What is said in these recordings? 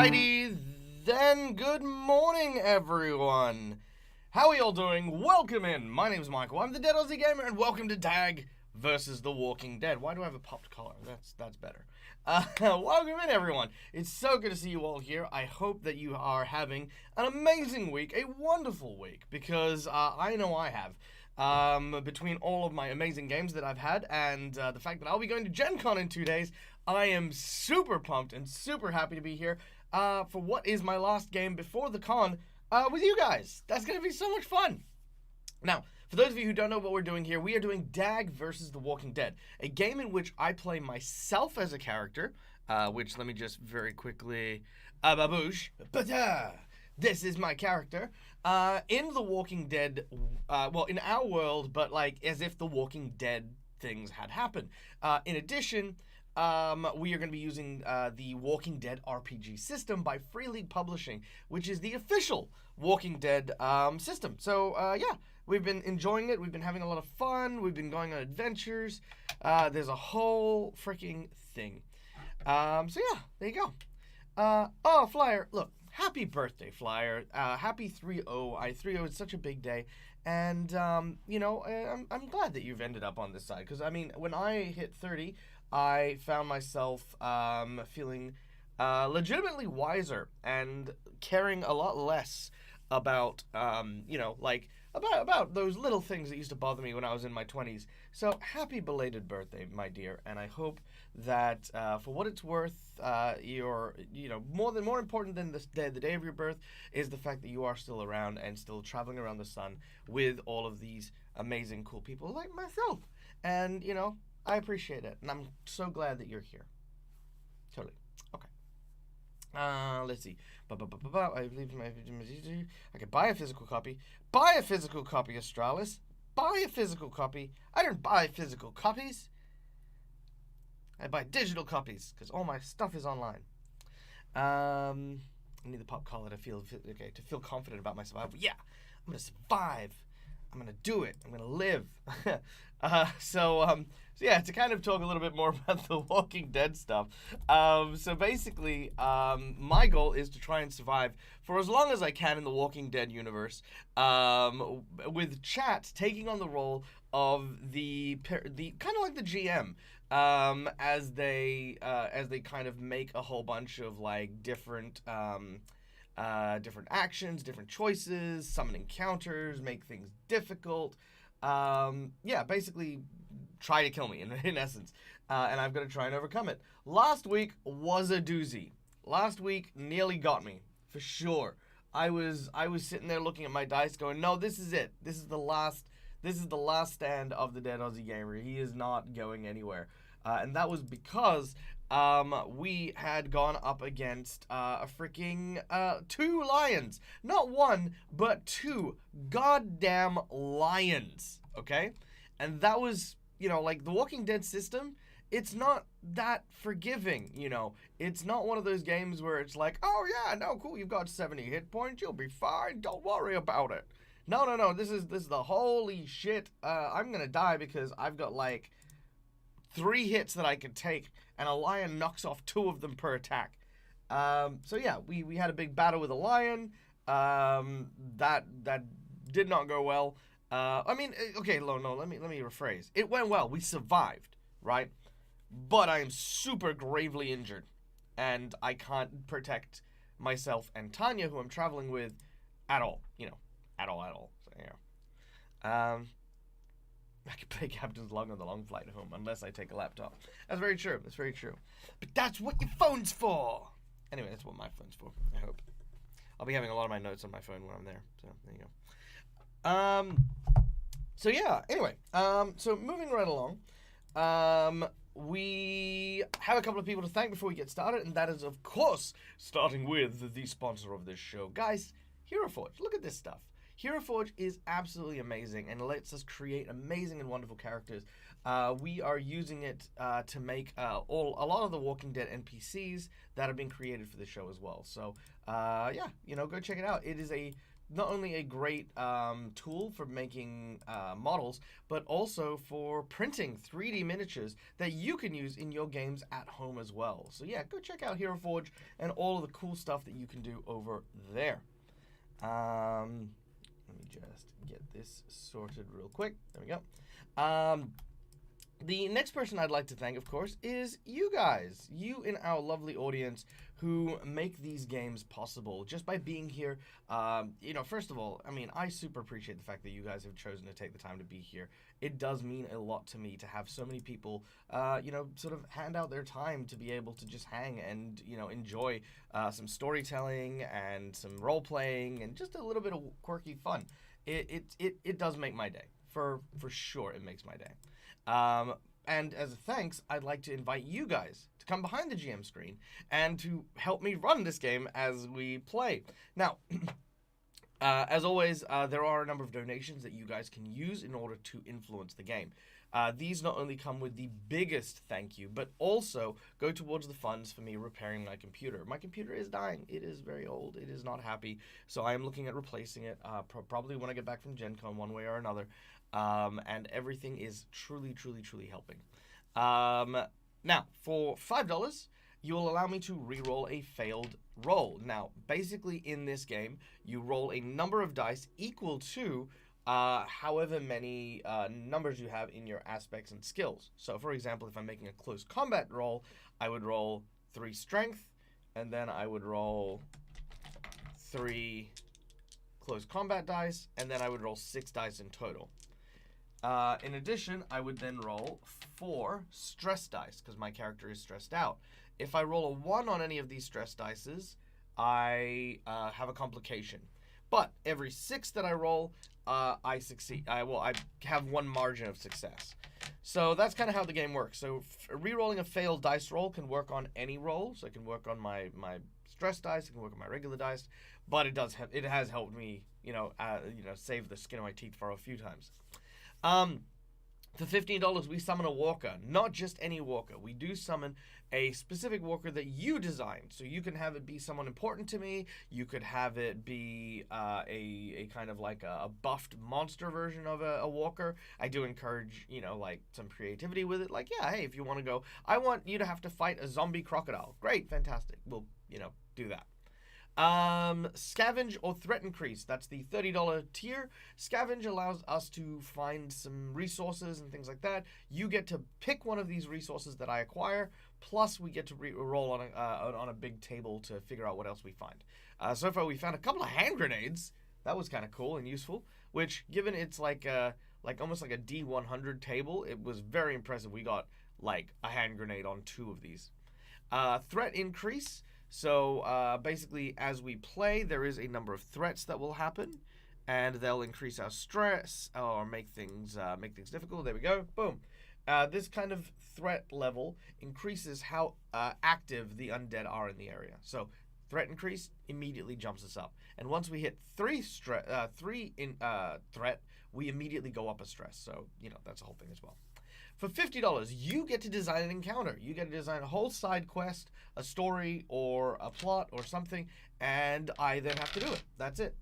Alrighty, then good morning, everyone. How are y'all doing? Welcome in. My name's Michael. I'm the Dead Aussie Gamer, and welcome to DAG versus The Walking Dead. Why do I have a popped collar? That's better. Welcome in, everyone. It's so good to see you all here. I hope that you are having an amazing week, a wonderful week, because I know I have. Between all of my amazing games that I've had and the fact that I'll be going to Gen Con in 2 days, I am super pumped and super happy to be here for what is my last game before the con with you guys. That's going to be so much fun. Now, for those of you who don't know what we're doing here, we are doing DAG versus The Walking Dead, a game in which I play myself as a character, which let me just very quickly, baboosh, this is my character, in The Walking Dead, well, in our world, but like as if The Walking Dead things had happened. In addition, we are going to be using the Walking Dead RPG system by Free League Publishing, which is the official Walking Dead system. So, yeah, we've been enjoying it. We've been having a lot of fun. We've been going on adventures. There's a whole freaking thing. So, yeah, there you go. Oh, Flyer, look, happy birthday, Flyer. Happy 3-0. 3-0 is such a big day. And, you know, I'm glad that you've ended up on this side. Because, I mean, when I hit 30... I found myself feeling legitimately wiser and caring a lot less about, you know, like, about those little things that used to bother me when I was in my 20s. So, happy belated birthday, my dear, and I hope that, for what it's worth, you're, you know, more important than the day of your birth is the fact that you are still around and still traveling around the sun with all of these amazing, cool people like myself. And, you know, I appreciate it, and I'm so glad that you're here. Totally. Okay. Let's see. I believe I could buy a physical copy. Buy a physical copy, Astralis. Buy a physical copy. I don't buy physical copies. I buy digital copies, because all my stuff is online. I need the pop collar to feel confident about my survival. Yeah, I'm going to survive. I'm going to do it. I'm going to live. So yeah, to kind of talk a little bit more about the Walking Dead stuff. So basically, my goal is to try and survive for as long as I can in the Walking Dead universe, with chat taking on the role of the kind of like the GM, as they kind of make a whole bunch of like different actions, different choices, summon encounters, make things difficult. Yeah, basically try to kill me in essence. And I've got to try and overcome it. Last week was a doozy. Last week nearly got me, for sure. I was sitting there looking at my dice going, no, this is it. This is the last stand of the Dead Aussie Gamer. He is not going anywhere. And that was because we had gone up against a freaking 2 lions. Not 1, but 2 goddamn lions, okay? And that was, you know, like, the Walking Dead system, it's not that forgiving, you know? It's not one of those games where it's like, oh yeah, no, cool, you've got 70 hit points, you'll be fine, don't worry about it. No, this is the holy shit, I'm gonna die because I've got, like, 3 hits that I could take, and a lion knocks off 2 of them per attack. So yeah, we had a big battle with a lion. That did not go well. I mean, okay, no, let me rephrase. It went well. We survived, right? But I am super gravely injured, and I can't protect myself and Tanya, who I'm traveling with, at all. You know, at all. So yeah. I can play Captain's Log on the long flight home unless I take a laptop. That's very true. That's very true. But that's what your phone's for. Anyway, that's what my phone's for, I hope. I'll be having a lot of my notes on my phone when I'm there. So, there you go. So, yeah. Anyway. So, moving right along. We have a couple of people to thank before we get started. And that is, of course, starting with the sponsor of this show. Guys, Hero Forge. Look at this stuff. Hero Forge is absolutely amazing and lets us create amazing and wonderful characters. We are using it to make a lot of the Walking Dead NPCs that have been created for the show as well. So, yeah, you know, go check it out. It is a not only a great tool for making models, but also for printing 3D miniatures that you can use in your games at home as well. So yeah, go check out Hero Forge and all of the cool stuff that you can do over there. Let me just get this sorted real quick. There we go. The next person I'd like to thank, of course, is you guys. You in our lovely audience who make these games possible just by being here. You know, first of all, I mean, I super appreciate the fact that you guys have chosen to take the time to be here. It does mean a lot to me to have so many people, you know, sort of hand out their time to be able to just hang and, you know, enjoy some storytelling and some role-playing and just a little bit of quirky fun. It does make my day. For sure, it makes my day. And as a thanks, I'd like to invite you guys to come behind the GM screen and to help me run this game as we play. Now, as always, there are a number of donations that you guys can use in order to influence the game. These not only come with the biggest thank you, but also go towards the funds for me repairing my computer. My computer is dying. It is very old. It is not happy. So I am looking at replacing it, probably when I get back from Gen Con one way or another. And everything is truly helping. Now, for $5, you will allow me to re-roll a failed roll. Now, basically in this game, you roll a number of dice equal to however many numbers you have in your aspects and skills. So, for example, if I'm making a close combat roll, I would roll 3 strength, and then I would roll 3 close combat dice, and then I would roll 6 dice in total. In addition, I would then roll 4 stress dice, because my character is stressed out. If I roll a 1 on any of these stress dices, I have a complication. But every 6 that I roll, I succeed. I have 1 margin of success. So that's kind of how the game works. So re-rolling a failed dice roll can work on any roll. So it can work on my stress dice, it can work on my regular dice, but it has helped me, save the skin of my teeth for a few times. For $15, we summon a walker. Not just any walker. We do summon a specific walker that you designed. So you can have it be someone important to me. You could have it be a kind of like a buffed monster version of a walker. I do encourage, like some creativity with it. Like, yeah, hey, if you want to go, I want you to have to fight a zombie crocodile. Great, fantastic. We'll, do that. Scavenge or threat increase. That's the $30 tier. Scavenge allows us to find some resources and things like that. You get to pick one of these resources that I acquire, plus we get to roll on a big table to figure out what else we find. So far we found a couple of hand grenades. That was kind of cool and useful, which given it's like almost like a D100 table, it was very impressive. We got like a hand grenade on 2 of these. Threat increase. So basically, as we play, there is a number of threats that will happen, and they'll increase our stress or make things difficult. There we go. Boom. This kind of threat level increases how active the undead are in the area. So threat increase immediately jumps us up, and once we hit 3 threat, we immediately go up a stress. So that's a whole thing as well. For $50, you get to design an encounter. You get to design a whole side quest, a story, or a plot, or something, and I then have to do it. That's it.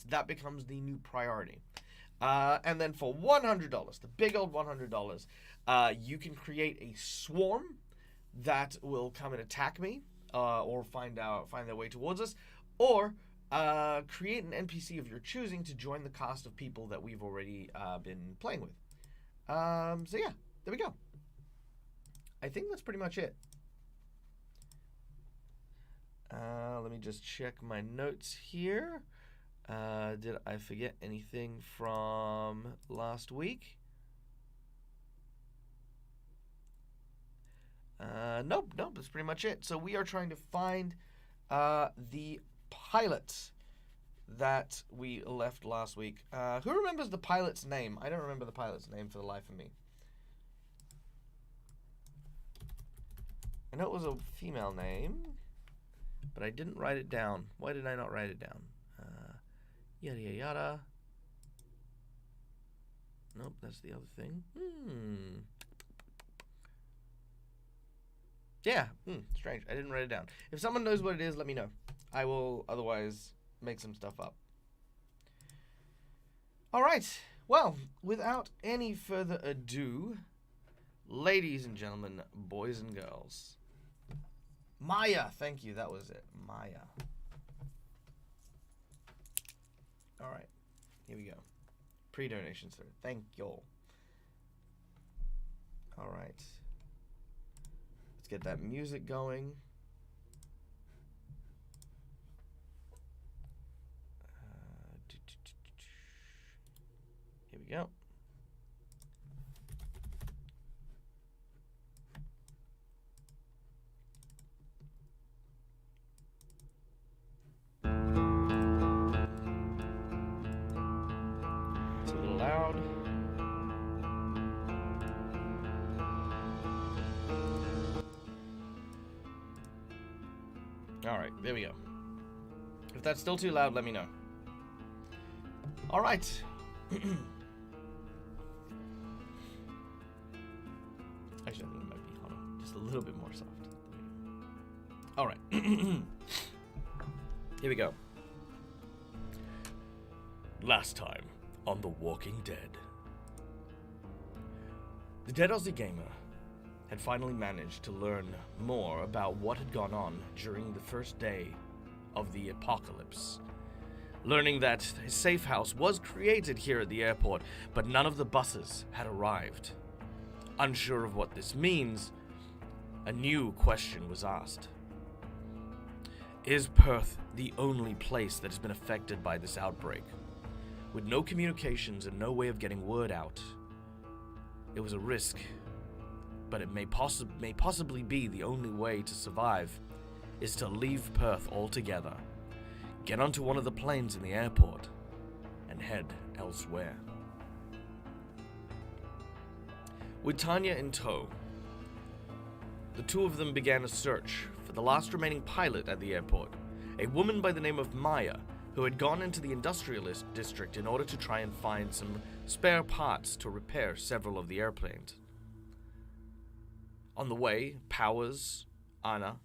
That becomes the new priority. And then for $100, the big old $100, you can create a swarm that will come and attack me, or find their way towards us, or create an NPC of your choosing to join the cast of people that we've already been playing with. So yeah, there we go. I think that's pretty much it. Let me just check my notes here. Did I forget anything from last week? Nope, that's pretty much it. So we are trying to find the pilot that we left last week. Who remembers the pilot's name? I don't remember the pilot's name for the life of me. I know it was a female name, but I didn't write it down. Why did I not write it down? Yada yada yada. Nope, that's the other thing. Yeah, strange. I didn't write it down. If someone knows what it is, let me know. I will otherwise make some stuff up. Alright, well, without any further ado, ladies and gentlemen, boys and girls. Maya, thank you, that was it. Maya. Alright, here we go. Pre-donation, sir. Thank y'all. Alright. Let's get that music going. Here we go. It's a little loud. Alright, there we go. If that's still too loud, let me know. Alright. Actually, I think it might be, hold on, just a little bit more soft. Alright. Here we go. Last time on The Walking Dead. The Dead Aussie Gamer had finally managed to learn more about what had gone on during the first day of the apocalypse. Learning that his safe house was created here at the airport, but none of the buses had arrived. Unsure of what this means, a new question was asked. Is Perth the only place that has been affected by this outbreak? With no communications and no way of getting word out, it was a risk, but it may possibly be the only way to survive is to leave Perth altogether, get onto one of the planes in the airport, and head elsewhere. With Tanya in tow, the two of them began a search for the last remaining pilot at the airport, a woman by the name of Maya, who had gone into the industrialist district in order to try and find some spare parts to repair several of the airplanes. On the way, Powers, Anna,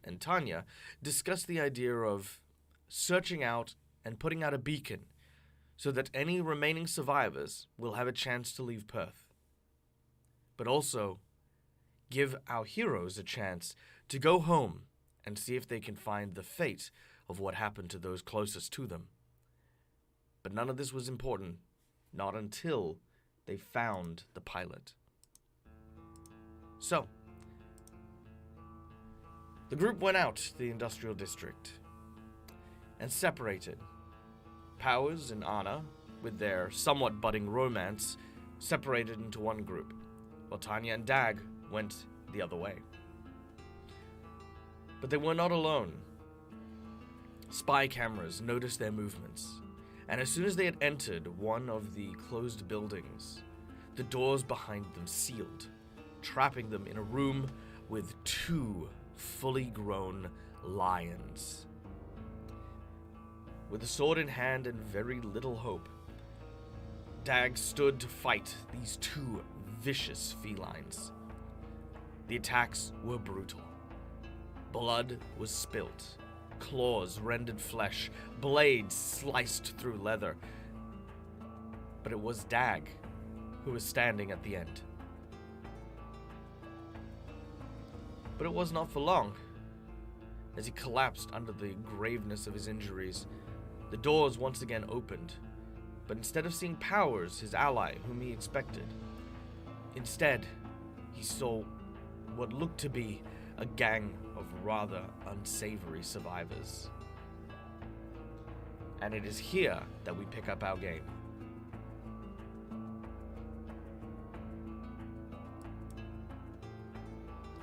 and Tanya discussed the idea of searching out and putting out a beacon so that any remaining survivors will have a chance to leave Perth. But also, give our heroes a chance to go home and see if they can find the fate of what happened to those closest to them. But none of this was important, not until they found the pilot. So, the group went out to the industrial district and separated. Powers and Anna, with their somewhat budding romance, separated into one group, while Tanya and DAG went the other way. But they were not alone. Spy cameras noticed their movements, and as soon as they had entered one of the closed buildings, the doors behind them sealed, trapping them in a room with two fully grown lions. With a sword in hand and very little hope, DAG stood to fight these two vicious felines. The attacks were brutal. Blood was spilt, claws rendered flesh, blades sliced through leather. But it was DAG who was standing at the end. But it was not for long. As he collapsed under the graveness of his injuries, the doors once again opened, but instead of seeing Powers, his ally, whom he expected, instead, he saw what looked to be a gang of rather unsavory survivors. And it is here that we pick up our game.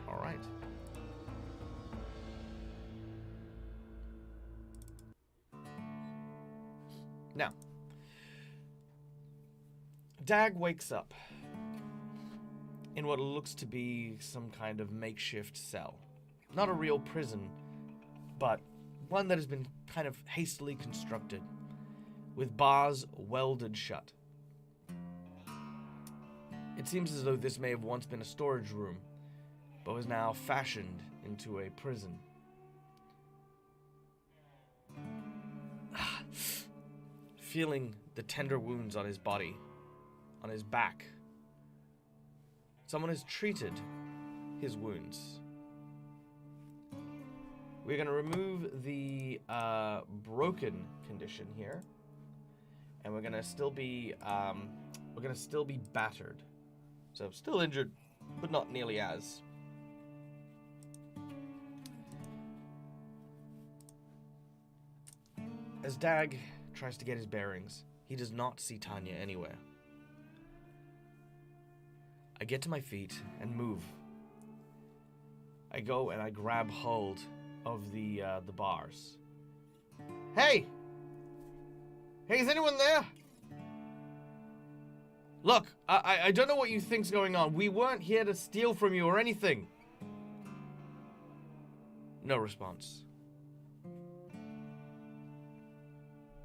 All right. Now, DAG wakes up in what looks to be some kind of makeshift cell. Not a real prison, but one that has been kind of hastily constructed, with bars welded shut. It seems as though this may have once been a storage room, but was now fashioned into a prison. feeling the tender wounds on his body, on his back. Someone has treated his wounds. We're going to remove the broken condition here, and we're going to still be battered. So still injured, but not nearly as. As DAG tries to get his bearings, he does not see Tanya anywhere. I get to my feet and move. I go and I grab hold of the bars. Hey! Hey, is anyone there? Look, I don't know what you think's going on. We weren't here to steal from you or anything. No response.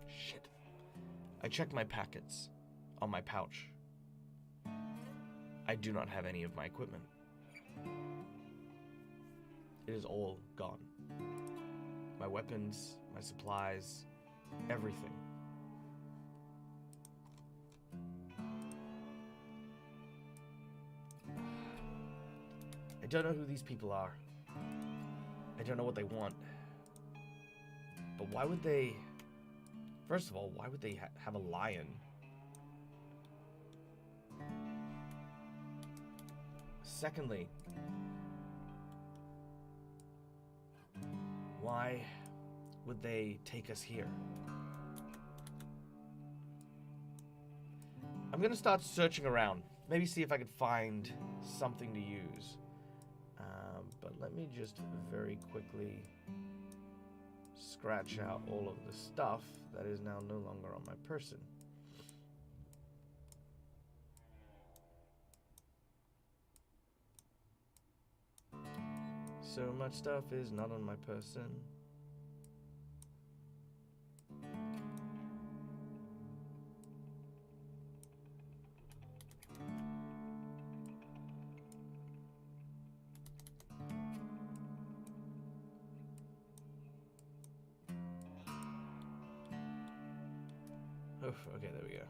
Shit. I checked my packets on my pouch. I do not have any of my equipment. It is all gone. My weapons, my supplies, everything. I don't know who these people are. I don't know what they want. But why would they... First of all, why would they have a lion? Secondly, why would they take us here? I'm gonna start searching around. Maybe see if I could find something to use. But let me just very quickly scratch out all of the stuff that is now no longer on my person. So much stuff is not on my person. Oof, okay, there we go.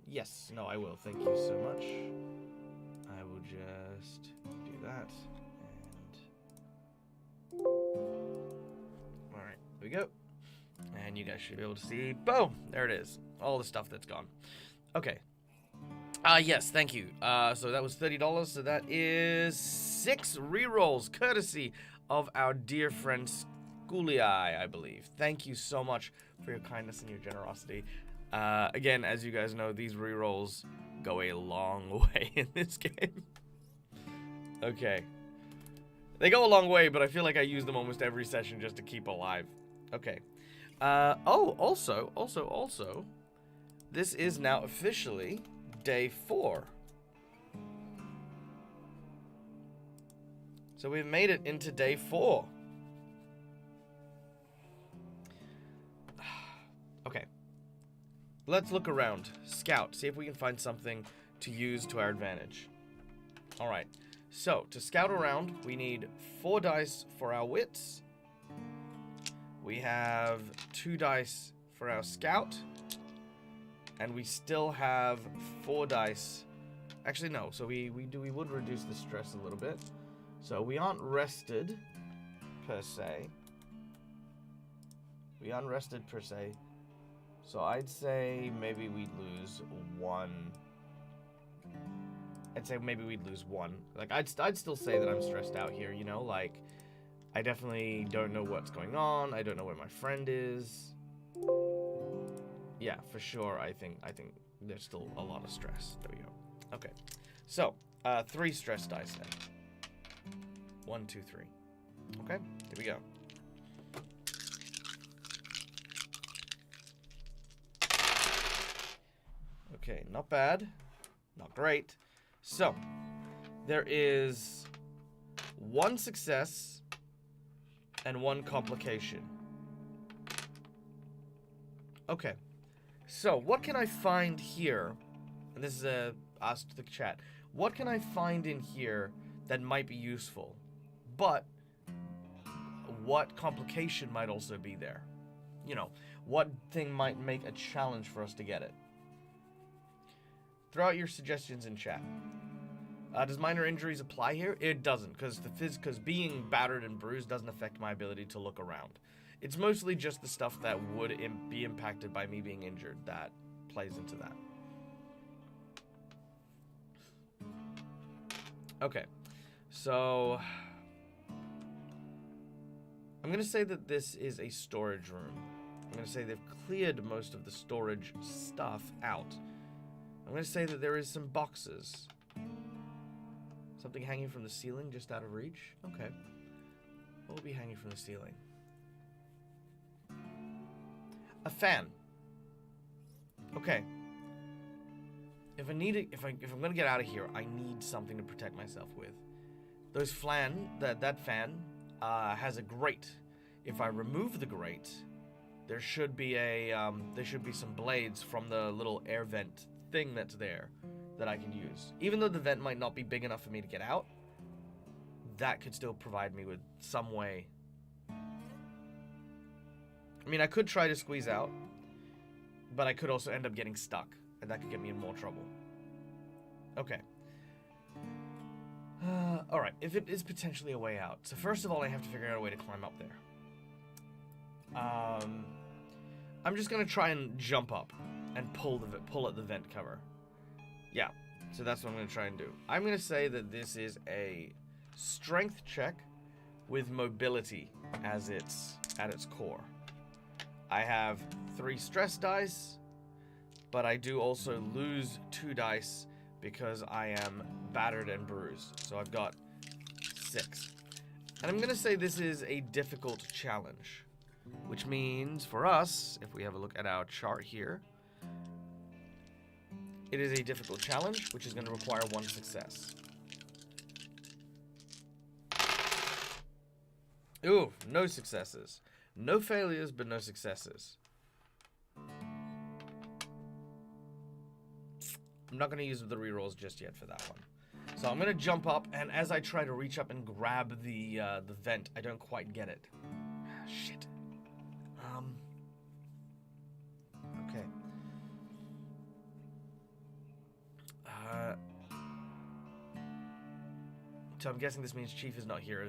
Yes, no, I will. Thank you so much. I will just do that. And... Alright, there we go. And you guys should be able to see. Boom! There it is. All the stuff that's gone. Okay. Yes, thank you. So that was $30. So that is 6 rerolls, courtesy of our dear friend Schoolie, I believe. Thank you so much for your kindness and your generosity. Again, as you guys know, these rerolls go a long way in this game. Okay. They go a long way, but I feel like I use them almost every session just to keep alive. Okay. Oh, also, this is now officially day 4. So we've made it into day 4. Okay. Let's look around. Scout. See if we can find something to use to our advantage. Alright. So, to scout around, we need 4 dice for our wits. We have 2 dice for our scout. And we still have 4 dice. Actually, no. So we would reduce the stress a little bit. So we aren't rested, per se. We aren't rested, per se. So I'd say maybe we'd lose 1. I'd say maybe we'd lose 1. Like, I'd still say that I'm stressed out here, you know? Like, I definitely don't know what's going on. I don't know where my friend is. Yeah, for sure, I think there's still a lot of stress. There we go. Okay. So, 3 stress dice then. 1, 2, 3. Okay, here we go. Okay, not bad. Not great. So, there is 1 success and 1 complication. Okay. So, what can I find here and this is asked to the chat, what can I find in here that might be useful? But what complication might also be there? You know, what thing might make a challenge for us to get it? Throw out your suggestions in chat. Does minor injuries apply here? It doesn't, because being battered and bruised doesn't affect my ability to look around. It's mostly just the stuff that would be impacted by me being injured that plays into that. Okay, so I'm going to say that this is a storage room. I'm going to say they've cleared most of the storage stuff out. I'm going to say that there is some boxes. Something hanging from the ceiling just out of reach? Okay. What will be hanging from the ceiling? A fan. Okay. If I'm gonna get out of here, I need something to protect myself with. That fan has a grate. If I remove the grate, there should be some blades from the little air vent thing that's there that I can use. Even though the vent might not be big enough for me to get out, that could still provide me with some way. I mean, I could try to squeeze out, but I could also end up getting stuck, and that could get me in more trouble. Okay. Alright, if it is potentially a way out. So first of all, I have to figure out a way to climb up there. I'm just gonna try and jump up and pull at the vent cover. Yeah, so that's what I'm gonna try and do. I'm gonna say that this is a strength check with mobility at its core. I have 3 stress dice, but I do also lose 2 dice because I am battered and bruised. So I've got 6. And I'm gonna say this is a difficult challenge, which means for us, if we have a look at our chart here, it is a difficult challenge, which is going to require 1 success. Ooh, no successes. No failures, but no successes. I'm not going to use the rerolls just yet for that one. So I'm going to jump up, and as I try to reach up and grab the vent, I don't quite get it. Shit. Okay. So I'm guessing this means Chief is not here.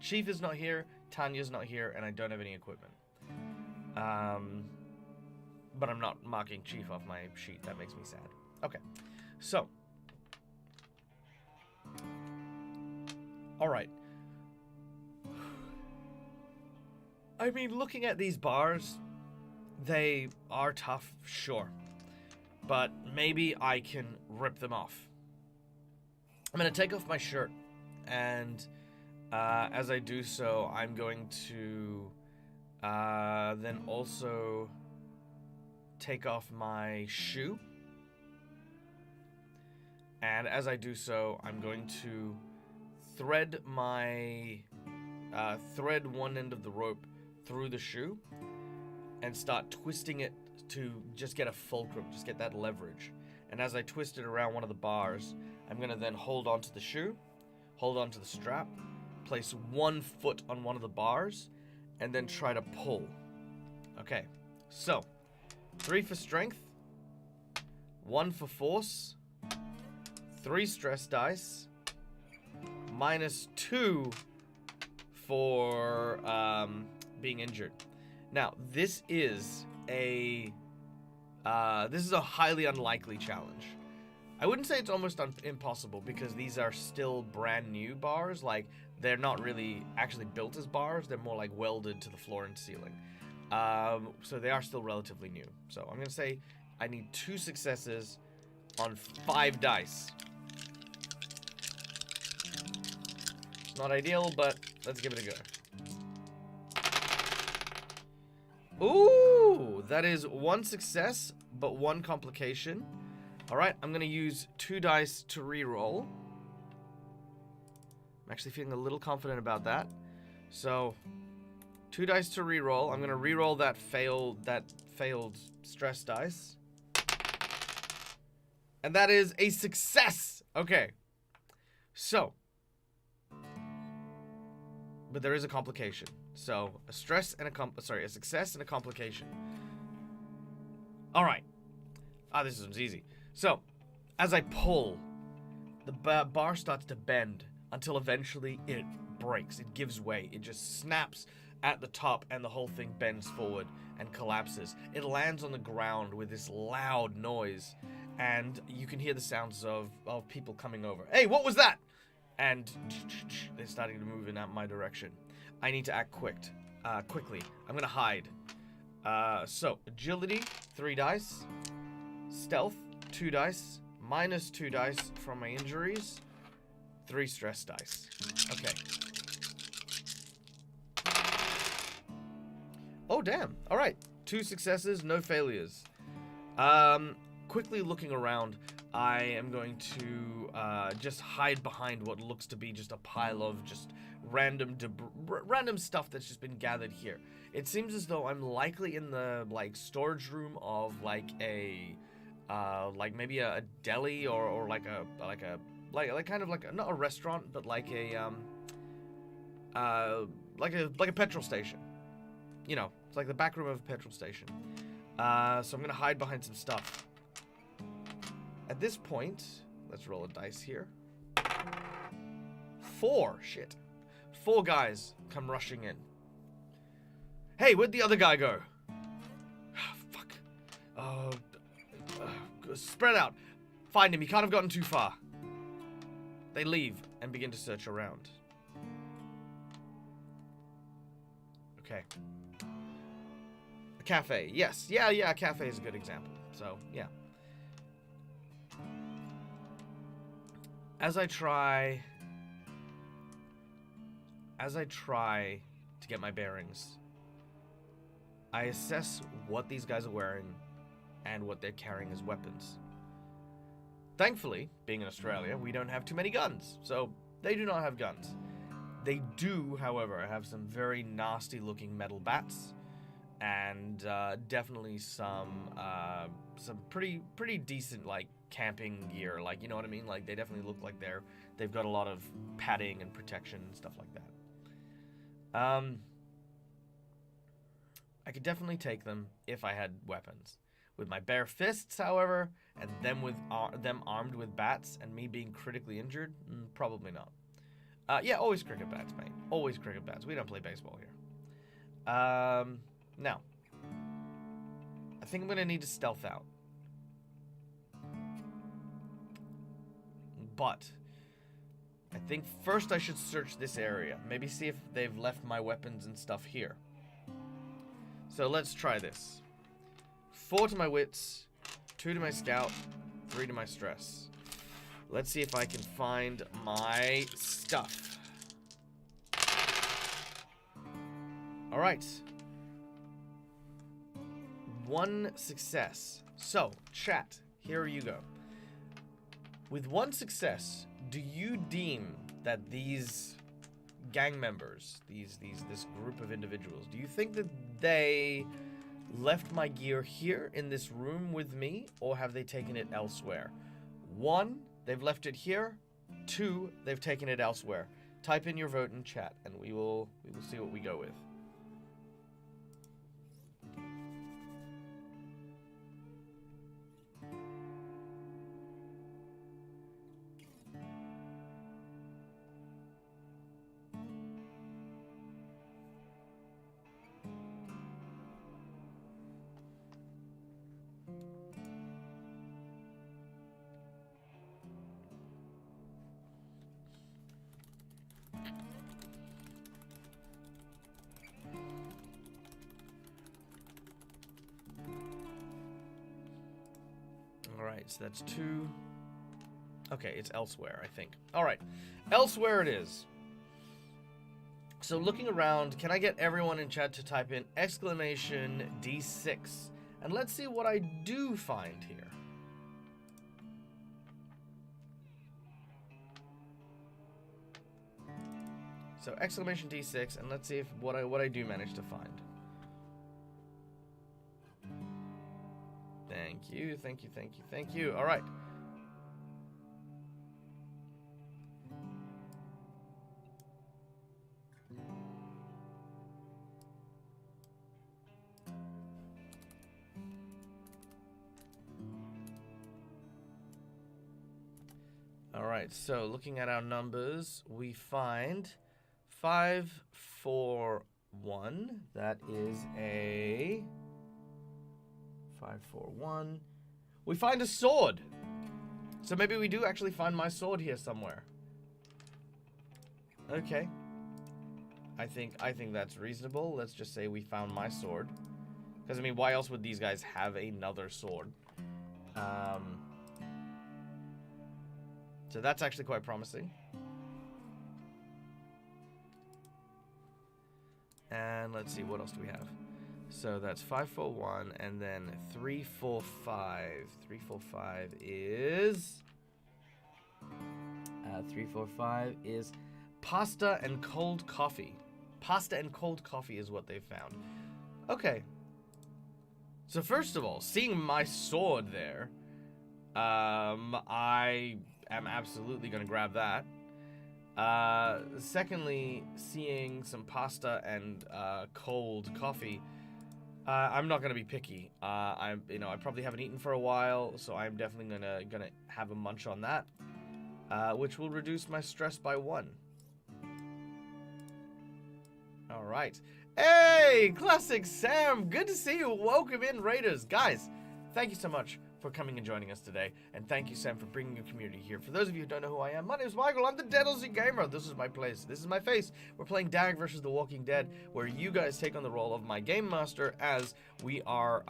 Chief is not here, Tanya's not here, and I don't have any equipment. But I'm not marking Chief off my sheet. That makes me sad. Okay, so. Alright. I mean, looking at these bars, they are tough, sure. But maybe I can rip them off. I'm going to take off my shirt, and as I do so, I'm going to then also take off my shoe. And as I do so, I'm going to thread one end of the rope through the shoe and start twisting it to just get a fulcrum, just get that leverage. And as I twist it around one of the bars, I'm going to then hold onto the shoe, hold onto the strap, place 1 foot on one of the bars, and then try to pull. Okay, so 3 for strength, 1 for force, 3 stress dice, -2 for being injured. Now, this is a highly unlikely challenge. I wouldn't say it's almost impossible, because these are still brand new bars. Like, they're not really actually built as bars. They're more like welded to the floor and ceiling. So they are still relatively new. So I'm going to say I need 2 successes on 5 dice. It's not ideal, but let's give it a go. Ooh, that is 1 success, but 1 complication. Alright, I'm going to use 2 dice to reroll. I'm actually feeling a little confident about that. So, 2 dice to reroll. I'm going to reroll that failed stress dice. And that is a success. Okay. So. But there is a complication. So, a success and a complication. Alright. This one's easy. So, as I pull, the bar starts to bend until eventually it breaks. It gives way. It just snaps at the top and the whole thing bends forward and collapses. It lands on the ground with this loud noise, and you can hear the sounds of people coming over. Hey, what was that? And they're starting to move in my direction. I need to act quickly. I'm gonna hide. So, agility, 3 dice. Stealth, 2 dice. Minus 2 dice from my injuries. 3 stress dice. Okay. Oh, damn. Alright. 2 successes, no failures. Quickly looking around, I am going to just hide behind what looks to be just a pile of just random stuff that's just been gathered here. It seems as though I'm likely in the like storage room of like a maybe a deli or like kind of like a, not a restaurant, but like a petrol station. You know, it's like the back room of a petrol station. So I'm gonna hide behind some stuff. At this point, let's roll a dice here. 4, shit. 4 guys come rushing in. Hey, where'd the other guy go? Fuck. Spread out. Find him, he can't have gotten too far. They leave and begin to search around. Okay. A cafe, yes. Yeah, a cafe is a good example. So, yeah. As I try to get my bearings, I assess what these guys are wearing and what they're carrying as weapons. Thankfully, being in Australia, we don't have too many guns, so they do not have guns. They do, however, have some very nasty looking metal bats, and definitely some pretty decent like camping gear, like, you know what I mean? Like, they definitely look like they've got a lot of padding and protection and stuff like that. I could definitely take them if I had weapons. With my bare fists, however, and them armed with bats and me being critically injured, probably not. Yeah, always cricket bats, mate. Always cricket bats. We don't play baseball here. Now, I think I'm gonna need to stealth out. But I think first I should search this area. Maybe see if they've left my weapons and stuff here. So let's try this. 4 to my wits, 2 to my scout, 3 to my stress. Let's see if I can find my stuff. Alright. 1 success. So, chat, here you go. With 1 success, do you deem that these gang members, this group of individuals, do you think that they left my gear here in this room with me, or have they taken it elsewhere? 1, they've left it here. 2, they've taken it elsewhere. Type in your vote in chat, and we will see what we go with. Alright, so that's 2. Okay, it's elsewhere, I think. Alright, elsewhere it is. So looking around, can I get everyone in chat to type in exclamation D6? And let's see what I do find here. So exclamation D6, and let's see if what I do manage to find. Thank you. All right. Alright, so looking at our numbers, we find 541. That is a 541. We find a sword. So maybe we do actually find my sword here somewhere. Okay. I think that's reasonable. Let's just say we found my sword. Because, I mean, why else would these guys have another sword? So that's actually quite promising. And let's see, what else do we have? So that's 541, and then 345. 345 is... 345 is pasta and cold coffee. Pasta and cold coffee is what they found. Okay. So first of all, seeing my sword there, I am absolutely going to grab that. Secondly, seeing some pasta and cold coffee, I'm not going to be picky. I probably haven't eaten for a while, so I'm definitely gonna have a munch on that, which will reduce my stress by 1. All right. Hey, Classic Sam, good to see you. Welcome in, Raiders. Guys, thank you so much for coming and joining us today, and thank you, Sam, for bringing your community here. For those of you who don't know who I am, my name is Michael. I'm the Dead Aussie Gamer. This is my place. This is my face. We're playing DAG versus The Walking Dead, where you guys take on the role of my game master as we are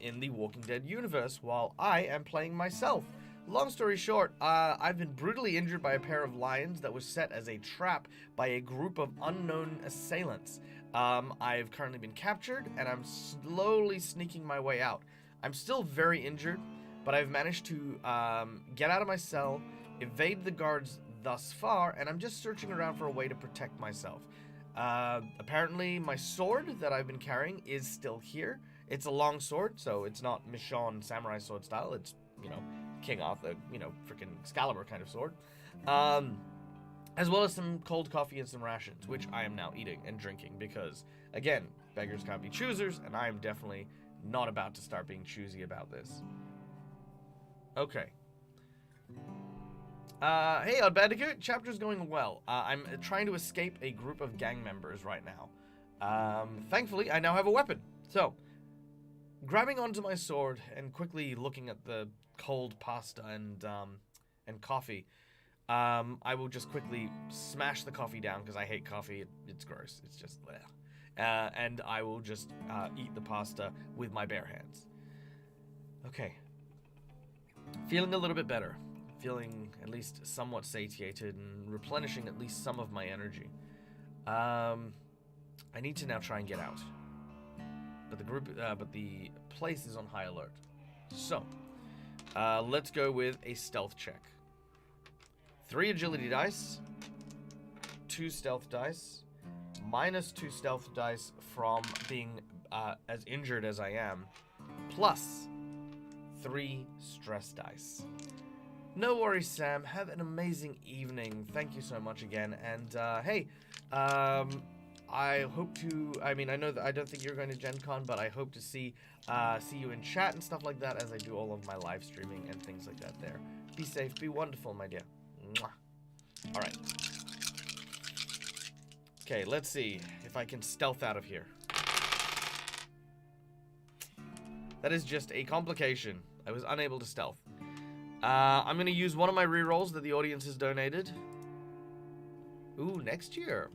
in the Walking Dead universe, while I am playing myself. Long story short, I've been brutally injured by a pair of lions that was set as a trap by a group of unknown assailants. I've currently been captured, and I'm slowly sneaking my way out. I'm still very injured, but I've managed to get out of my cell, evade the guards thus far, and I'm just searching around for a way to protect myself. Apparently, my sword that I've been carrying is still here. It's a long sword, so it's not Michonne samurai sword style. It's, King Arthur, freaking Excalibur kind of sword. As well as some cold coffee and some rations, which I am now eating and drinking because, again, beggars can't be choosers, and I am definitely not about to start being choosy about this. Okay. Hey, Odd Bandicoot, chapter's going well. I'm trying to escape a group of gang members right now. Thankfully, I now have a weapon. So, grabbing onto my sword and quickly looking at the cold pasta and coffee, I will just quickly smash the coffee down because I hate coffee. It's gross. It's just bleh. And I will just eat the pasta with my bare hands. Okay. Feeling a little bit better. Feeling at least somewhat satiated and replenishing at least some of my energy. I need to now try and get out. But the place is on high alert. So, let's go with a stealth check. 3 agility dice, 2 stealth dice, minus 2 stealth dice from being as injured as I am, plus 3 stress dice. No worries, Sam. Have an amazing evening. Thank you so much again. And hey, I hope to. I mean, I know that I don't think you're going to Gen Con, but I hope to see you in chat and stuff like that as I do all of my live streaming and things like that. There. Be safe. Be wonderful, my dear. Mwah. All right. Okay, let's see if I can stealth out of here. That is just a complication. I was unable to stealth. I'm going to use one of my rerolls that the audience has donated. Ooh, next year.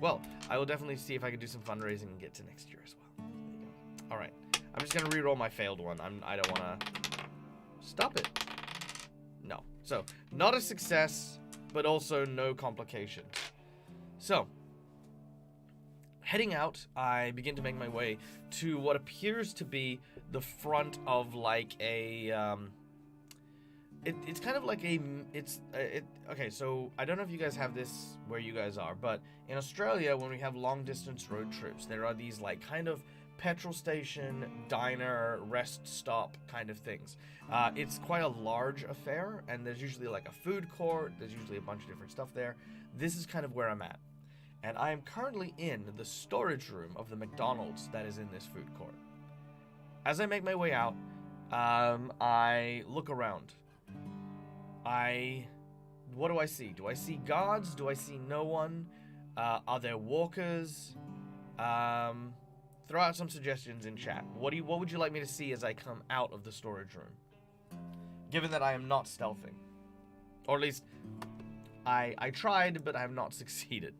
Well, I will definitely see if I can do some fundraising and get to next year as well. There you go. All right. I'm just going to reroll my failed one. I don't want to... Stop it. No. So, not a success, but also no complication. So, heading out, I begin to make my way to what appears to be the front of like a... It's kind of like a, okay, so I don't know if you guys have this where you guys are, but in Australia, when we have long distance road trips, there are these like kind of petrol station, diner, rest stop kind of things. It's quite a large affair, and there's usually like a food court, there's usually a bunch of different stuff there. This is kind of where I'm at. And I am currently in the storage room of the McDonald's that is in this food court. As I make my way out, I look around. I what do I see? Do I see guards? Do I see no one? Are there walkers? Throw out some suggestions in chat. What would you like me to see as I come out of the storage room? Given that I am not stealthing. Or at least, I tried, but I have not succeeded.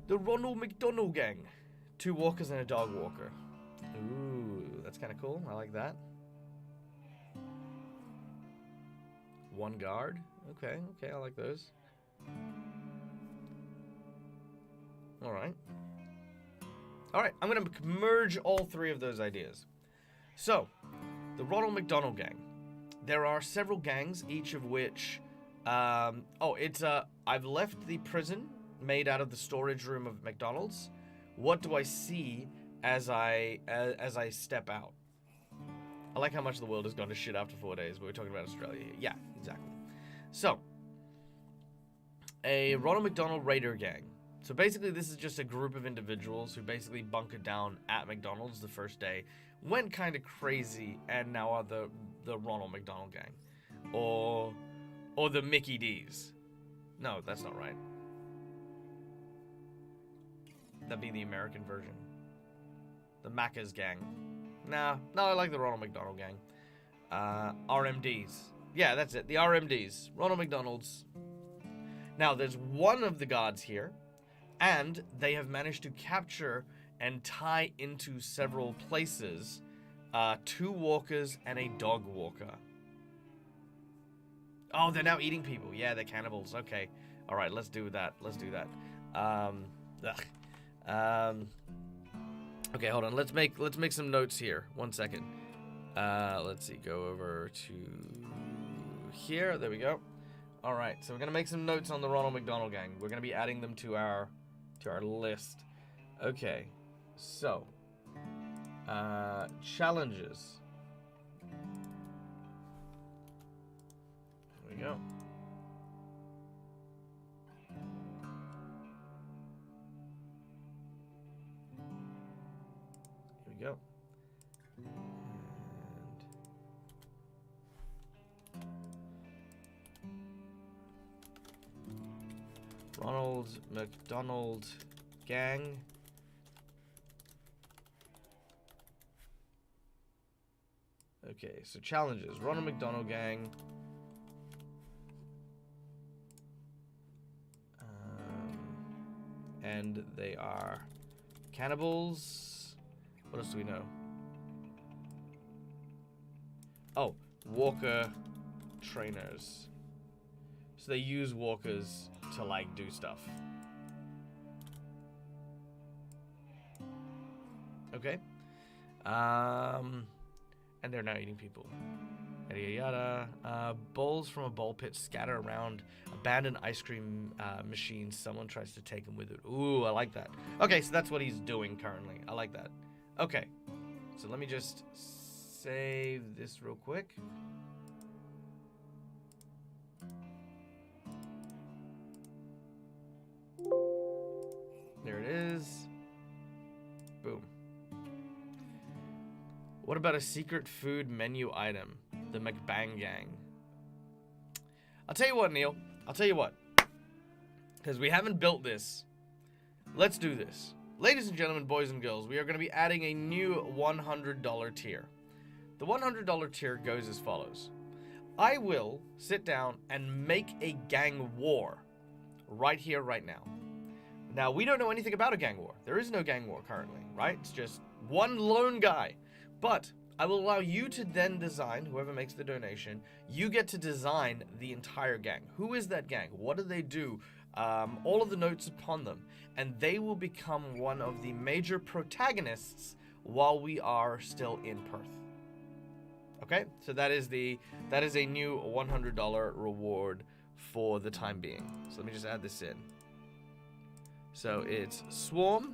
The Ronald McDonald Gang. 2 walkers and a dog walker. Ooh, that's kind of cool. I like that. 1 guard. Okay, I like those. Alright, I'm going to merge all 3 of those ideas. So, the Ronald McDonald Gang. There are several gangs, each of which... I've left the prison made out of the storage room of McDonald's. What do I see as I step out? I like how much the world has gone to shit after 4 days, but we're talking about Australia here. Yeah, exactly. So, a Ronald McDonald Raider Gang. So basically this is just a group of individuals who basically bunkered down at McDonald's the first day, went kind of crazy, and now are the Ronald McDonald Gang. Or the Mickey D's. No, that's not right. That'd be the American version. The Macca's Gang. No, I like the Ronald McDonald Gang. RMDs. Yeah, that's it. The RMDs. Ronald McDonald's. Now, there's one of the guards here, and they have managed to capture and tie into several places 2 walkers and a dog walker. Oh, they're now eating people. Yeah, they're cannibals. Okay. All right, let's do that. Okay, hold on. Let's make some notes here. 1 second. Let's see. Go over to here. There we go. All right. So we're gonna make some notes on the Ronald McDonald Gang. We're gonna be adding them to our list. Okay. So, challenges. There we go. Go. And Ronald McDonald Gang. Okay, so challenges. Ronald McDonald Gang. And they are cannibals. What else do we know? Oh, walker trainers. So they use walkers to, like, do stuff. Okay. And they're now eating people. Yada yada. Bowls from a bowl pit scatter around abandoned ice cream machines. Someone tries to take them with it. Ooh, I like that. Okay, so that's what he's doing currently. I like that. Okay, so let me just save this real quick. There it is. Boom. What about a secret food menu item? The McBang Gang. I'll tell you what, Neil. I'll tell you what. Because we haven't built this. Let's do this. Ladies and gentlemen, boys and girls, we are going to be adding a new $100 tier. The $100 tier goes as follows. I will sit down and make a gang war right here, right now. Now, we don't know anything about a gang war. There is no gang war currently, right? It's just one lone guy. But I will allow you to then design, whoever makes the donation, you get to design the entire gang. Who is that gang? What do they do? All of the notes upon them. And they will become one of the major protagonists while we are still in Perth. Okay? So that is a new $100 reward for the time being. So let me just add this in. So it's Swarm.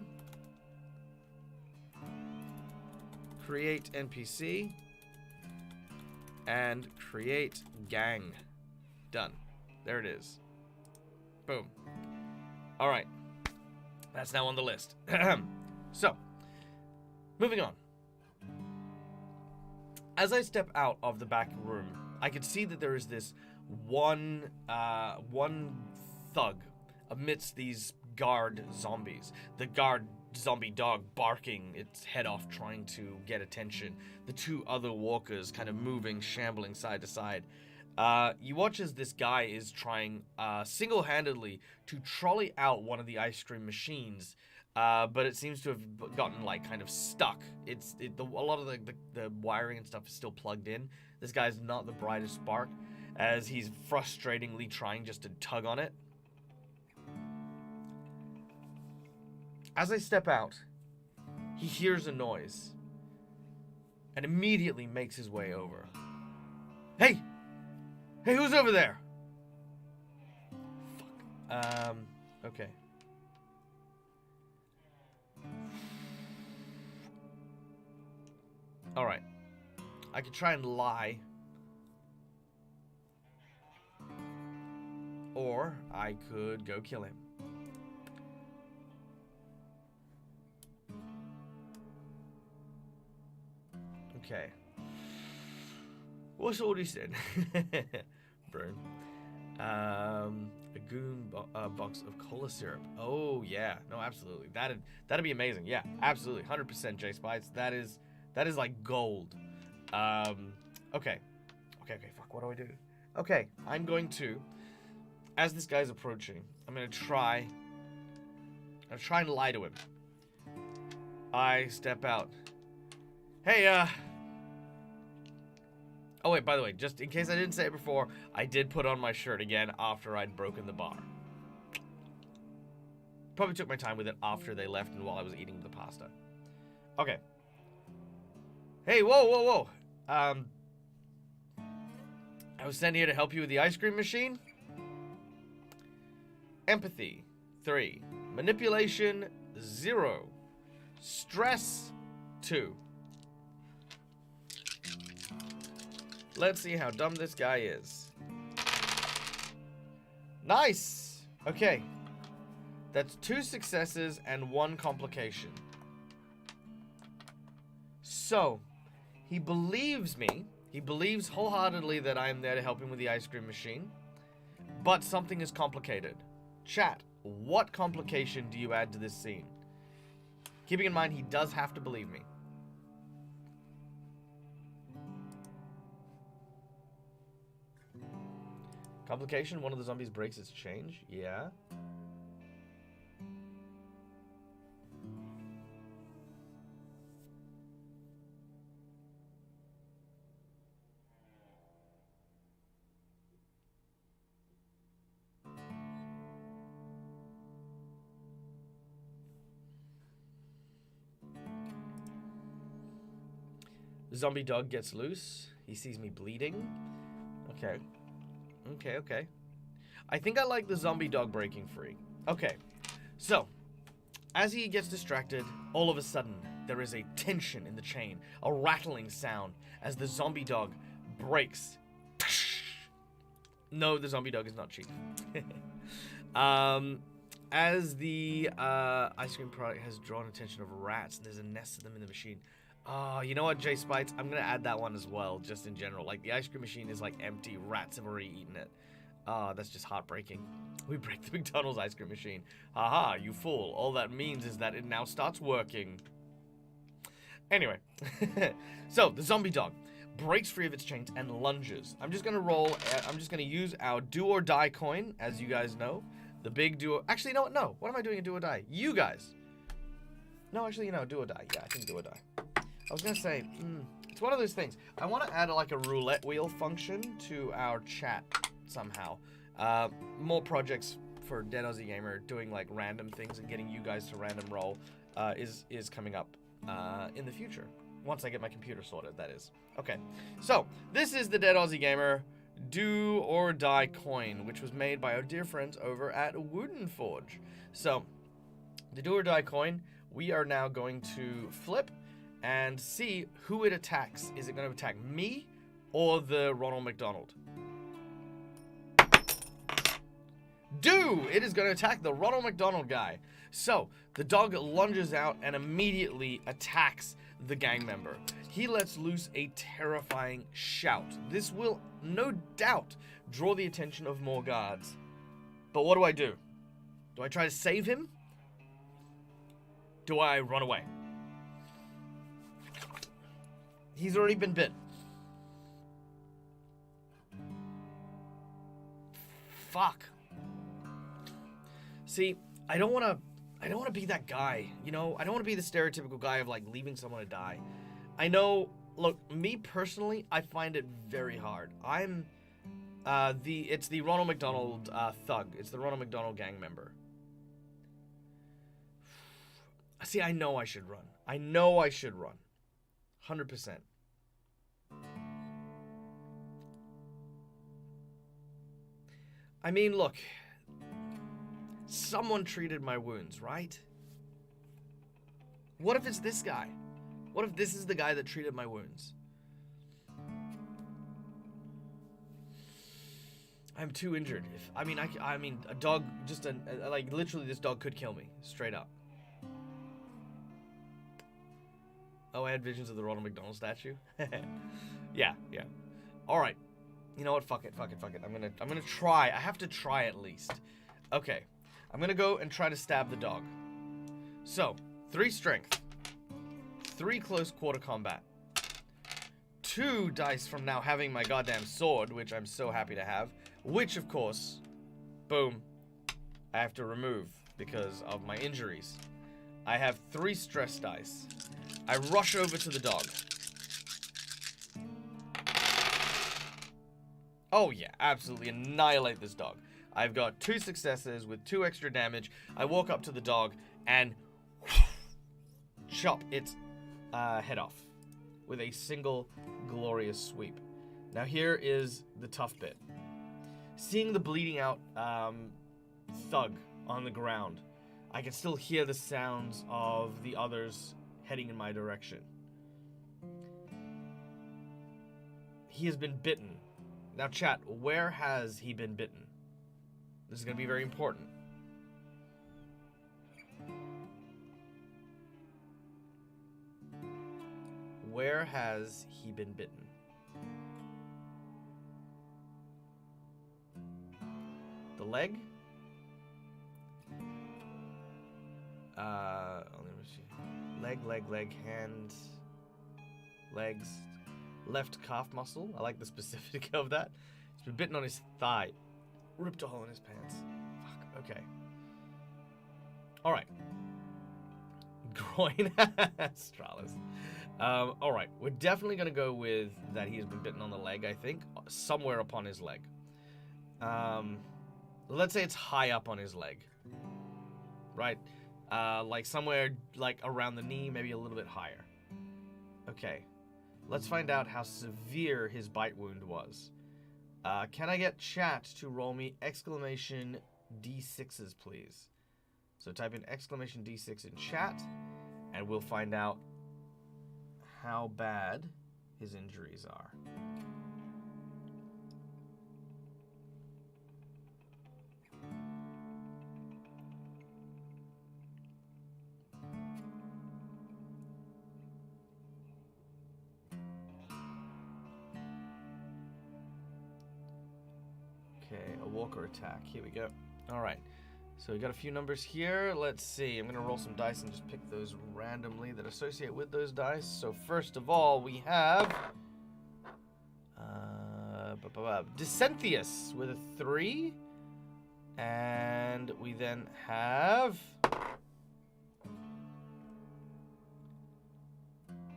create NPC, and create gang. Done. There it is. Boom. All right. That's now on the list. So, moving on. As I step out of the back room, I could see that there is this one thug amidst these guard zombies. The guard zombie dog barking its head off, trying to get attention. The two other walkers kind of moving, shambling side to side. You watch as this guy is trying single-handedly to trolley out one of the ice cream machines, but it seems to have gotten like kind of stuck. A lot of the wiring and stuff is still plugged in. This guy's not the brightest spark, as he's frustratingly trying just to tug on it. As I step out, he hears a noise and immediately makes his way over. Hey! Hey, who's over there? Fuck. Okay. Alright. I could try and lie. Or I could go kill him. Okay. What's all he said? Burn. A goon box of cola syrup. Oh yeah, no, absolutely. That'd be amazing. Yeah, absolutely, 100% J Spites. That is like gold. Okay. Fuck. What do I do? Okay, I'm going to, as this guy's approaching, I'm gonna try and lie to him. I step out. Hey, oh wait, by the way, just in case I didn't say it before, I did put on my shirt again after I'd broken the bar. Probably took my time with it after they left and while I was eating the pasta. Okay. Hey, whoa. I was sent here to help you with the ice cream machine. Empathy, 3. Manipulation, 0. Stress, 2. Let's see how dumb this guy is. Nice! Okay. That's 2 successes and 1 complication. So, he believes me. He believes wholeheartedly that I am there to help him with the ice cream machine. But something is complicated. Chat, what complication do you add to this scene? Keeping in mind, he does have to believe me. Complication, one of the zombies breaks its change. Yeah. The zombie dog gets loose. He sees me bleeding. Okay. Okay. I think I like the zombie dog breaking free. Okay. So, as he gets distracted, all of a sudden, there is a tension in the chain. A rattling sound as the zombie dog breaks. No, the zombie dog is not cheap. As the ice cream product has drawn attention of rats, and there's a nest of them in the machine. Oh, you know what, J Spites? I'm gonna add that one as well, just in general. Like, the ice cream machine is like empty. Rats have already eaten it. Oh, that's just heartbreaking. We break the McDonald's ice cream machine. Haha, you fool. All that means is that it now starts working. Anyway. So, the zombie dog breaks free of its chains and lunges. I'm just gonna use our do or die coin, as you guys know. The big do or... Actually, no. What am I doing a do or die? You guys. No, actually, do or die. Yeah, I think do or die. I was gonna say, it's one of those things. I want to add like a roulette wheel function to our chat somehow. More projects for Dead Aussie Gamer doing like random things and getting you guys to random roll is coming up in the future. Once I get my computer sorted, that is. Okay, so this is the Dead Aussie Gamer Do or Die coin, which was made by our dear friends over at Wooden Forge. So, the Do or Die coin, we are now going to flip, and see who it attacks. Is it going to attack me or the Ronald McDonald? It is going to attack the Ronald McDonald guy. So, the dog lunges out and immediately attacks the gang member. He lets loose a terrifying shout. This will, no doubt, draw the attention of more guards. But what do? Do I try to save him? Do I run away? He's already been bit. Fuck. See, I don't want to be that guy, you know? I don't want to be the stereotypical guy of, like, leaving someone to die. I know, look, me personally, I find it very hard. It's the Ronald McDonald thug. It's the Ronald McDonald gang member. See, I know I should run. 100%. I mean, look. Someone treated my wounds, right? What if it's this guy? What if this is the guy that treated my wounds? I'm too injured. I mean, a dog, like, literally this dog could kill me, straight up. Oh, I had visions of the Ronald McDonald statue? Yeah. Alright. You know what? Fuck it. I'm gonna try. I have to try at least. Okay. I'm gonna go and try to stab the dog. So, 3 strength. 3 close quarter combat. 2 dice from now having my goddamn sword, which I'm so happy to have. Which, of course, boom, I have to remove because of my injuries. I have 3 stress dice. I rush over to the dog. Oh yeah, absolutely annihilate this dog. I've got 2 successes with 2 extra damage. I walk up to the dog and chop its head off with a single glorious sweep. Now here is the tough bit. Seeing the bleeding out thug on the ground, I can still hear the sounds of the others heading in my direction. He has been bitten. Now chat, where has he been bitten? This is going to be very important. Where has he been bitten? The leg? Let me see. Leg, hand, legs, left calf muscle. I like the specific of that. He's been bitten on his thigh. Ripped a hole in his pants. Fuck, okay. Alright. Groin. Stralis. Alright, we're definitely gonna go with that he has been bitten on the leg, I think. Somewhere upon his leg. Let's say it's high up on his leg. Right? Like somewhere like around the knee, maybe a little bit higher. Okay. Let's find out how severe his bite wound was. Can I get chat to roll me exclamation D6s, please? So type in exclamation D6 in chat, and we'll find out how bad his injuries are. Okay, a walker attack. Here we go. Alright. So we got a few numbers here. Let's see. I'm going to roll some dice and just pick those randomly that associate with those dice. So first of all, we have Decenthius with a 3. And we then have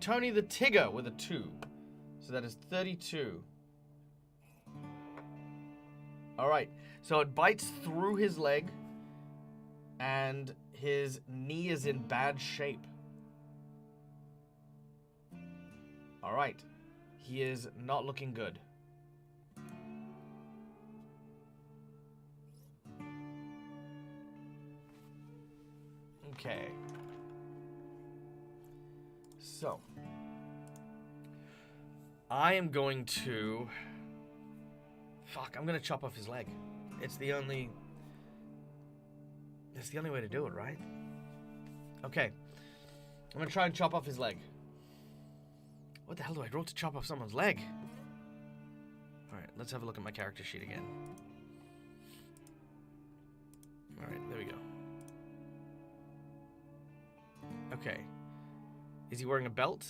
Tony the Tigger with a 2. So that is 32. Alright, so it bites through his leg, and his knee is in bad shape. Alright, he is not looking good. Okay. So, I am going to... Fuck, I'm going to chop off his leg. It's the only way to do it, right? Okay. I'm going to try and chop off his leg. What the hell do I draw to chop off someone's leg? Alright, let's have a look at my character sheet again. Alright, there we go. Okay. Is he wearing a belt?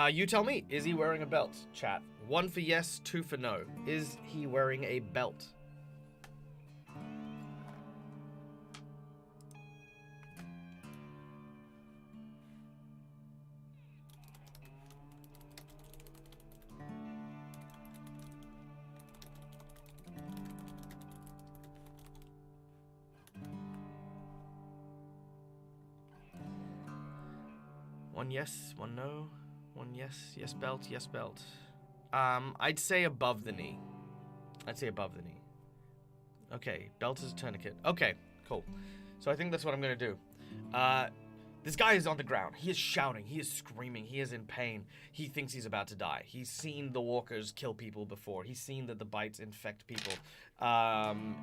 You tell me. Is he wearing a belt? Chat. 1 for yes, 2 for no. Is he wearing a belt? One yes, one no. One yes, yes belt, yes belt. I'd say above the knee. I'd say above the knee. Okay, belt is tourniquet. Okay, cool. So I think that's what I'm gonna do. This guy is on the ground. He is shouting. He is screaming. He is in pain. He thinks he's about to die. He's seen the walkers kill people before. He's seen that the bites infect people.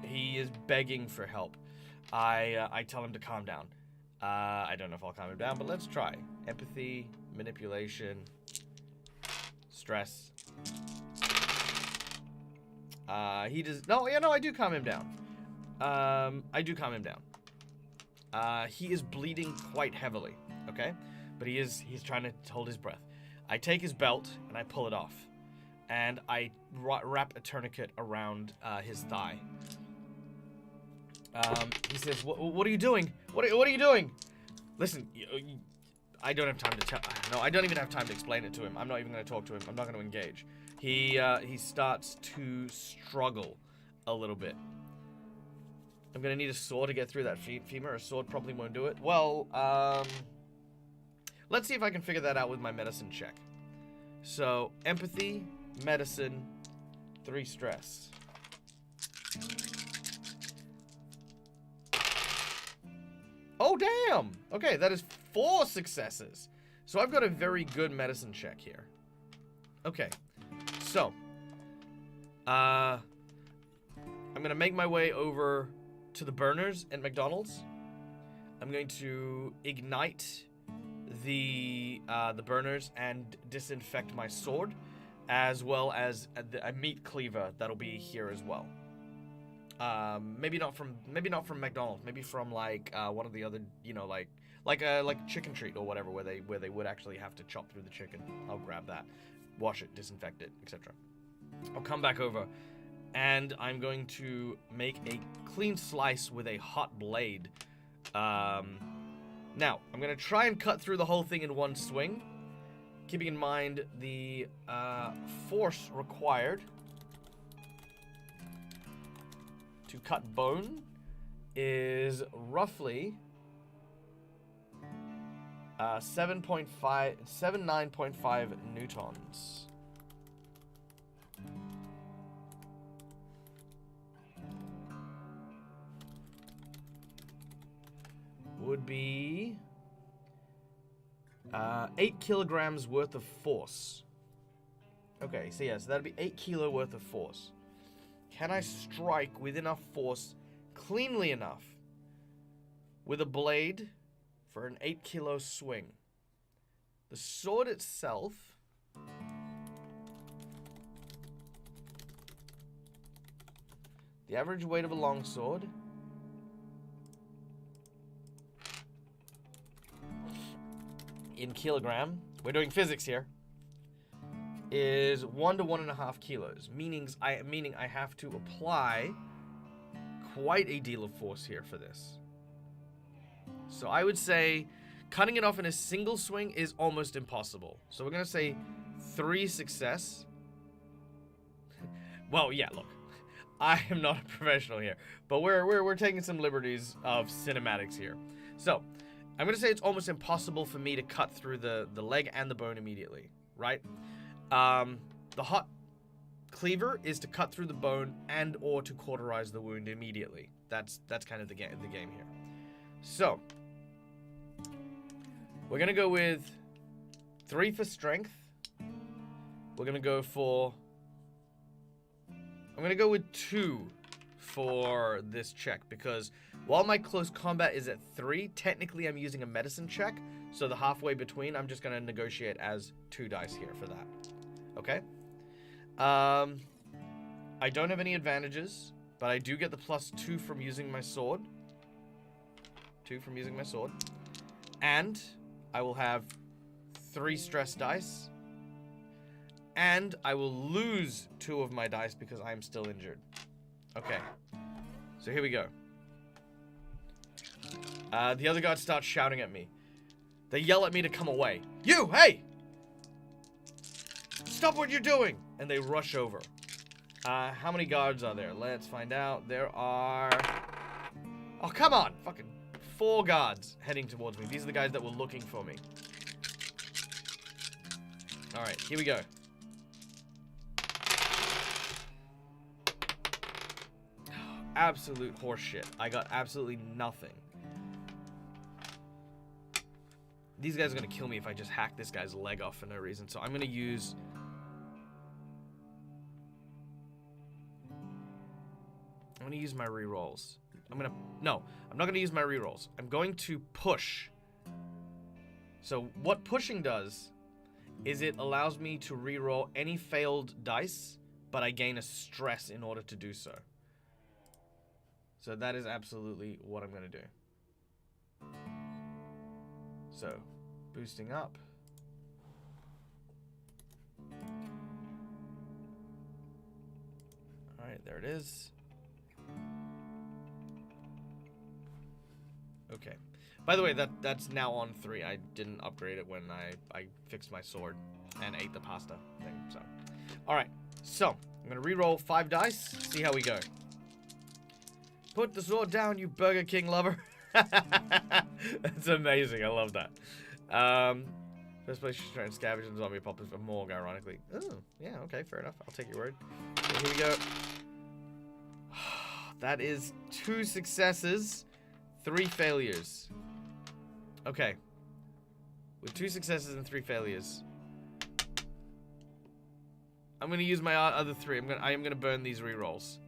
He is begging for help. I tell him to calm down. I don't know if I'll calm him down, but let's try. Empathy, manipulation, stress. He does... No, yeah, no, I do calm him down. I do calm him down. He is bleeding quite heavily, okay? But he's trying to hold his breath. I take his belt, and I pull it off. And I wrap a tourniquet around his thigh. He says, what are you doing? What are you doing? Listen, I don't have time to tell... No, I don't even have time to explain it to him. I'm not even going to talk to him. I'm not going to engage. He starts to struggle a little bit. I'm going to need a sword to get through that femur. A sword probably won't do it. Well, let's see if I can figure that out with my medicine check. So, empathy, medicine, 3 stress. Oh, damn! Okay, that is 4 successes. So I've got a very good medicine check here. Okay, so I'm gonna make my way over to the burners at McDonald's. I'm going to ignite the burners and disinfect my sword, as well as a meat cleaver that'll be here as well. Maybe not from McDonald's. Maybe from like one of the other, you know, like a chicken treat or whatever, where they would actually have to chop through the chicken. I'll grab that, wash it, disinfect it, etc. I'll come back over, and I'm going to make a clean slice with a hot blade. Now I'm gonna try and cut through the whole thing in one swing, keeping in mind the force required to cut bone is roughly 79.5 newtons. Would be 8 kilograms worth of force. Okay, so yeah, so that'd be 8 kilo worth of force. Can I strike with enough force, cleanly enough, with a blade for an 8 kilo swing? The sword itself... The average weight of a longsword in kilogram, we're doing physics here, is 1 to 1.5 kilos, meaning I have to apply quite a deal of force here for this. So I would say cutting it off in a single swing is almost impossible. So we're gonna say 3 success. Well, yeah, look, I am not a professional here, but we're taking some liberties of cinematics here. So I'm gonna say it's almost impossible for me to cut through the leg and the bone immediately, right? The hot cleaver is to cut through the bone and or to cauterize the wound immediately. That's kind of the game here. So we're gonna go with 3 for strength. We're gonna go for... I'm gonna go with 2 for this check, because while my close combat is at 3, technically I'm using a medicine check, so the halfway between, I'm just gonna negotiate as 2 dice here for that. Okay? I don't have any advantages, but I do get the +2 from using my sword. 2 from using my sword. And I will have 3 stress dice. And I will lose 2 of my dice because I am still injured. Okay. So here we go. The other guards start shouting at me. They yell at me to come away. You, hey! Stop what you're doing! And they rush over. How many guards are there? Let's find out. There are... Oh, come on! Fucking 4 guards heading towards me. These are the guys that were looking for me. Alright, here we go. Absolute horseshit. I got absolutely nothing. These guys are gonna kill me if I just hack this guy's leg off for no reason. So I'm gonna use... I'm gonna use my rerolls. No, I'm not gonna use my rerolls. I'm going to push. So what pushing does is it allows me to reroll any failed dice, but I gain a stress in order to do so. So that is absolutely what I'm gonna do. So, boosting up. Alright, there it is. Okay. By the way, that's now on 3. I didn't upgrade it when I fixed my sword and ate the pasta thing, so. Alright, so, I'm gonna reroll 5 dice, see how we go. Put the sword down, you Burger King lover. That's amazing, I love that. First place, she's trying to scavenge and zombie poppers for morgue, ironically. Oh, yeah, okay, fair enough. I'll take your word. So here we go. That is 2 successes, 3 failures. Okay. With 2 successes and 3 failures. I'm gonna use my other 3. I am gonna burn these rerolls.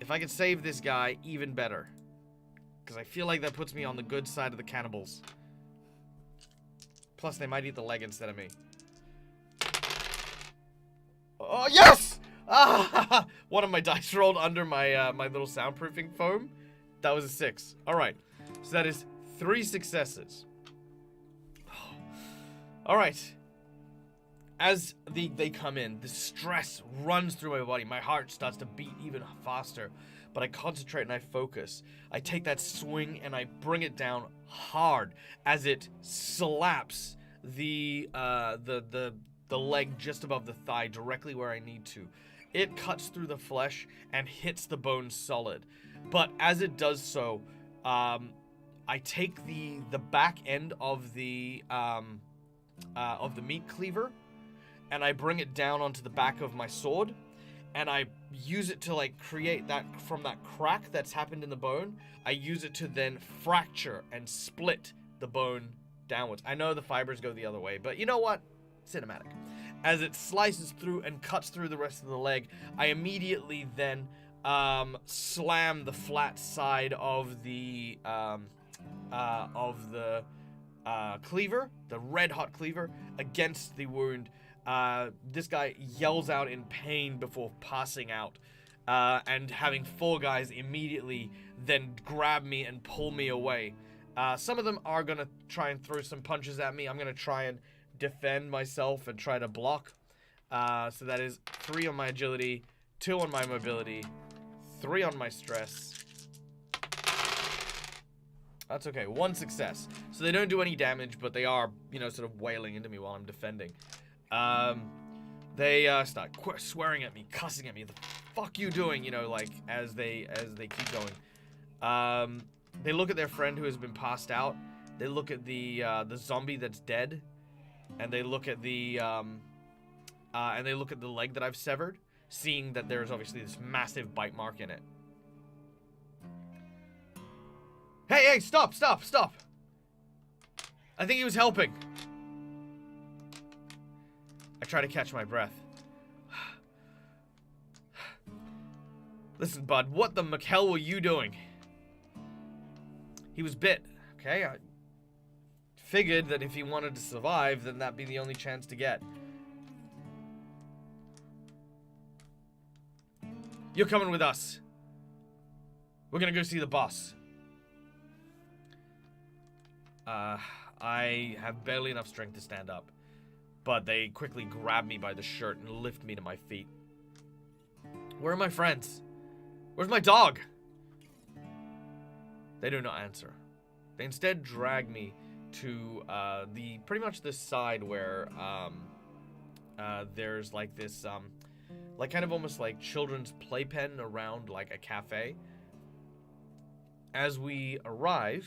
If I can save this guy, even better. Because I feel like that puts me on the good side of the cannibals. Plus, they might eat the leg instead of me. Oh, yes! Ah! One of my dice rolled under my my little soundproofing foam. That was a 6. Alright. So that is 3 successes. Alright. As they come in, the stress runs through my body. My heart starts to beat even faster. But I concentrate and I focus. I take that swing and I bring it down hard as it slaps the leg just above the thigh, directly where I need to. It cuts through the flesh and hits the bone solid. But as it does so, I take the back end of the meat cleaver and I bring it down onto the back of my sword, and I use it to like create that, from that crack that's happened in the bone, I use it to then fracture and split the bone downwards. I know the fibers go the other way, but you know what? Cinematic. As it slices through and cuts through the rest of the leg, I immediately then slam the flat side of the cleaver, the red hot cleaver, against the wound. This guy yells out in pain before passing out, and having 4 guys immediately then grab me and pull me away. Some of them are gonna try and throw some punches at me. I'm gonna try and defend myself and try to block. So that is 3 on my agility, 2 on my mobility, 3 on my stress. That's okay, 1 success. So they don't do any damage, but they are, you know, sort of wailing into me while I'm defending. They start swearing at me, cussing at me. The fuck you doing? You know, like as they keep going. They look at their friend who has been passed out. They look at the zombie that's dead, and they look at the leg that I've severed, seeing that there's obviously this massive bite mark in it. Hey, stop! I think he was helping. I try to catch my breath. Listen, bud, what the hell were you doing? He was bit, okay? I figured that if he wanted to survive, then that'd be the only chance to get. You're coming with us. We're gonna go see the boss. I have barely enough strength to stand up, but they quickly grab me by the shirt and lift me to my feet. Where are my friends? Where's my dog? They do not answer. They instead drag me to pretty much this side where there's like this like kind of almost like children's playpen around like a cafe. As we arrive,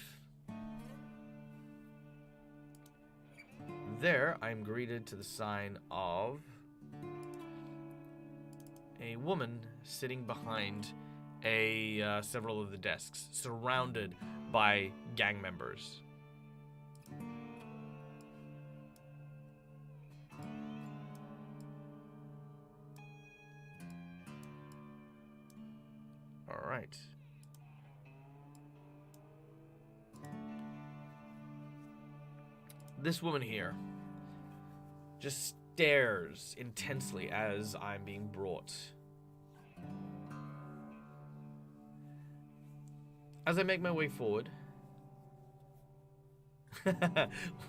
there I'm greeted to the sign of a woman sitting behind several of the desks, surrounded by gang members. All right. This woman here just stares intensely as I'm being brought. As I make my way forward,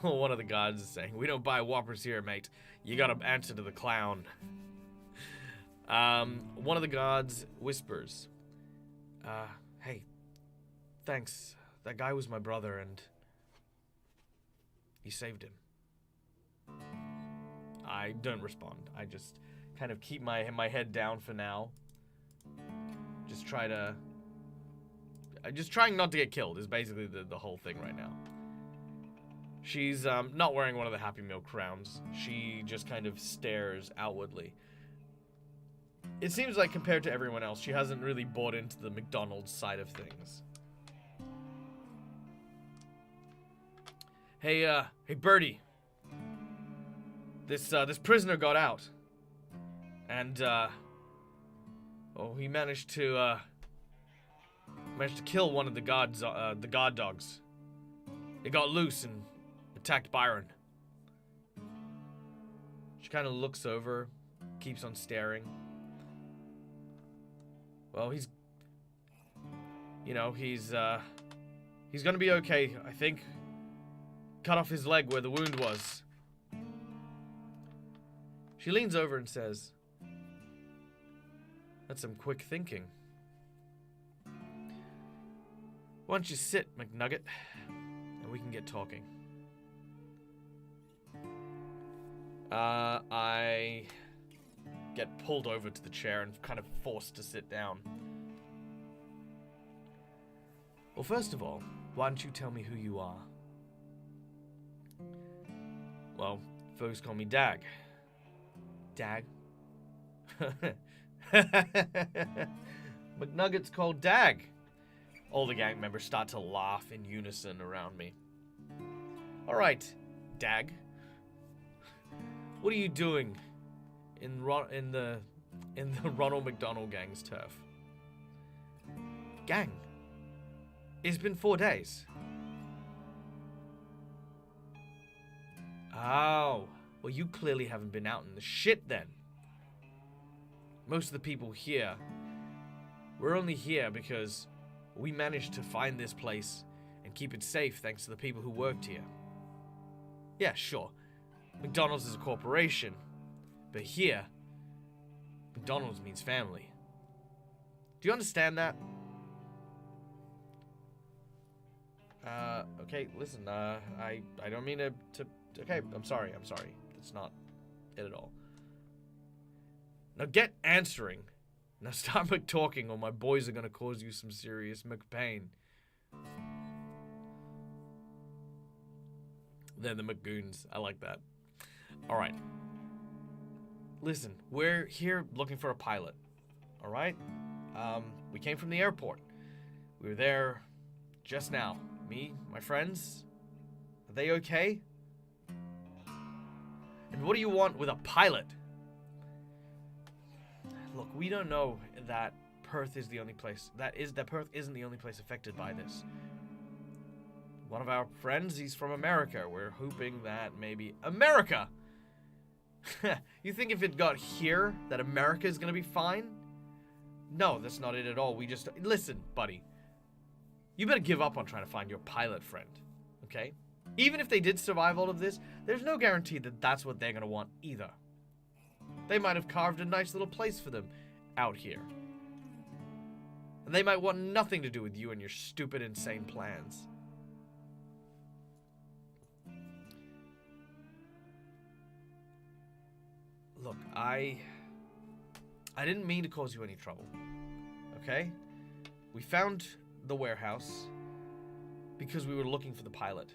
one of the guards is saying, "We don't buy Whoppers here, mate. You gotta answer to the clown." One of the guards whispers, "Hey, thanks. That guy was my brother, and you saved him." I don't respond. I just kind of keep my head down for now. Just trying not to get killed is basically the whole thing right now. She's not wearing one of the Happy Meal crowns. She just kind of stares outwardly. It seems like compared to everyone else, she hasn't really bought into the McDonald's side of things. Hey Birdie. This prisoner got out. And, he managed to kill one of the guard dogs. It got loose and attacked Byron. She kind of looks over, keeps on staring. Well, he's gonna be okay, I think. Cut off his leg where the wound was. She leans over and says, "That's some quick thinking. Why don't you sit, McNugget, and we can get talking." I get pulled over to the chair and kind of forced to sit down. Well, first of all, why don't you tell me who you are? Well, folks call me DAG. DAG? McNugget's called DAG. All the gang members start to laugh in unison around me. Alright, DAG. What are you doing in the Ronald McDonald gang's turf? Gang. It's been 4 days. Oh, well, you clearly haven't been out in the shit then. Most of the people here, we're only here because we managed to find this place and keep it safe thanks to the people who worked here. Yeah, sure. McDonald's is a corporation, but here, McDonald's means family. Do you understand that? Okay, listen, I don't mean to okay, I'm sorry. That's not it at all. Now get answering. Now stop talking or my boys are gonna cause you some serious McPain. They're the McGoons. I like that. Alright. Listen, we're here looking for a pilot. Alright? We came from the airport. We were there just now. Me, my friends. Are they okay? And what do you want with a pilot? Look, we don't know that Perth is the only place. That Perth isn't the only place affected by this. One of our friends, he's from America. We're hoping that maybe America. You think if it got here that America is gonna be fine? No, that's not it at all. We just listen, buddy. You better give up on trying to find your pilot friend, okay? Even if they did survive all of this, there's no guarantee that that's what they're gonna want either. They might have carved a nice little place for them out here. And they might want nothing to do with you and your stupid, insane plans. Look, I didn't mean to cause you any trouble, okay? We found the warehouse because we were looking for the pilot.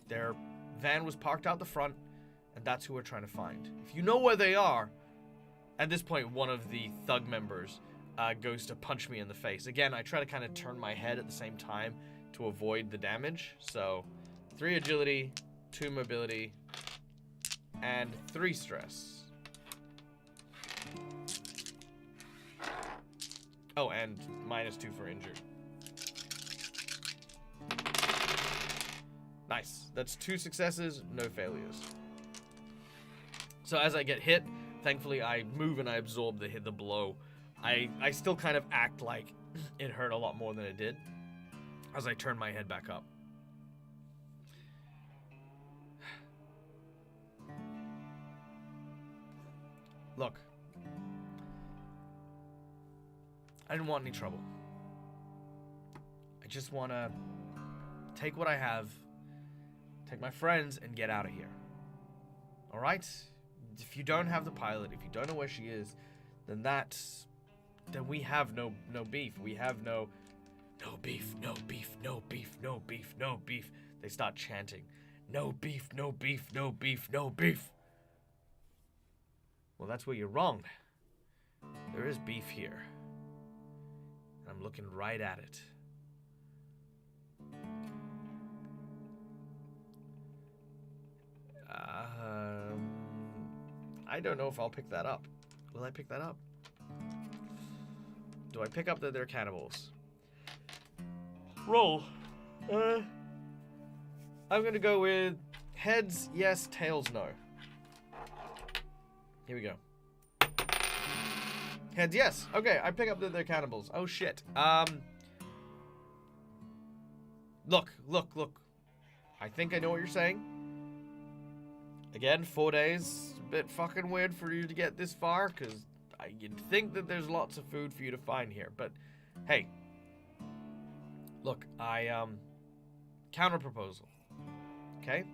Their van was parked out the front, and that's who we're trying to find. If you know where they are, at this point, one of the thug members goes to punch me in the face. Again, I try to kind of turn my head at the same time to avoid the damage. So, 3 agility, 2 mobility, and 3 stress. Oh, and -2 for injured. Nice. That's 2 successes, no failures. So as I get hit, thankfully I move and I absorb the blow. I still kind of act like it hurt a lot more than it did as I turn my head back up. Look. I didn't want any trouble. I just want to take what I have, take my friends, and get out of here. Alright? If you don't have the pilot, if you don't know where she is, then we have no beef. We have no beef, no beef, no beef, no beef, no beef. They start chanting, no beef, no beef, no beef, no beef. Well, that's where you're wrong. There is beef here. I'm looking right at it. I don't know if I'll pick that up. Will I pick that up? Do I pick up that they're cannibals? Roll. I'm gonna go with heads, yes, tails, no. Here we go. Heads, yes. Okay, I pick up that they're cannibals. Oh, shit. Look. I think I know what you're saying. Again, 4 days. A bit fucking weird for you to get this far, because you'd think that there's lots of food for you to find here. But, hey. Look, counter proposal. Okay?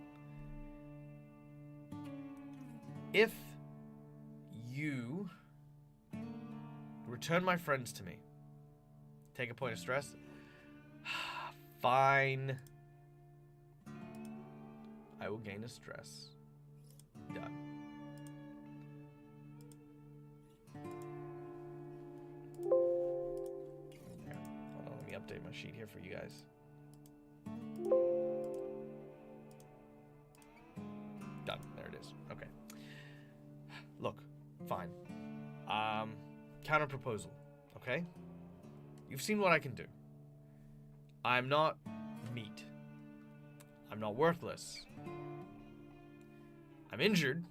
If you return my friends to me, take a point of stress. Fine. I will gain a stress. Done. Okay. Hold on, let me update my sheet here for you guys. Done. There it is. Okay. Look, fine. Counter proposal, okay? You've seen what I can do. I'm not meat. I'm not worthless. I'm injured,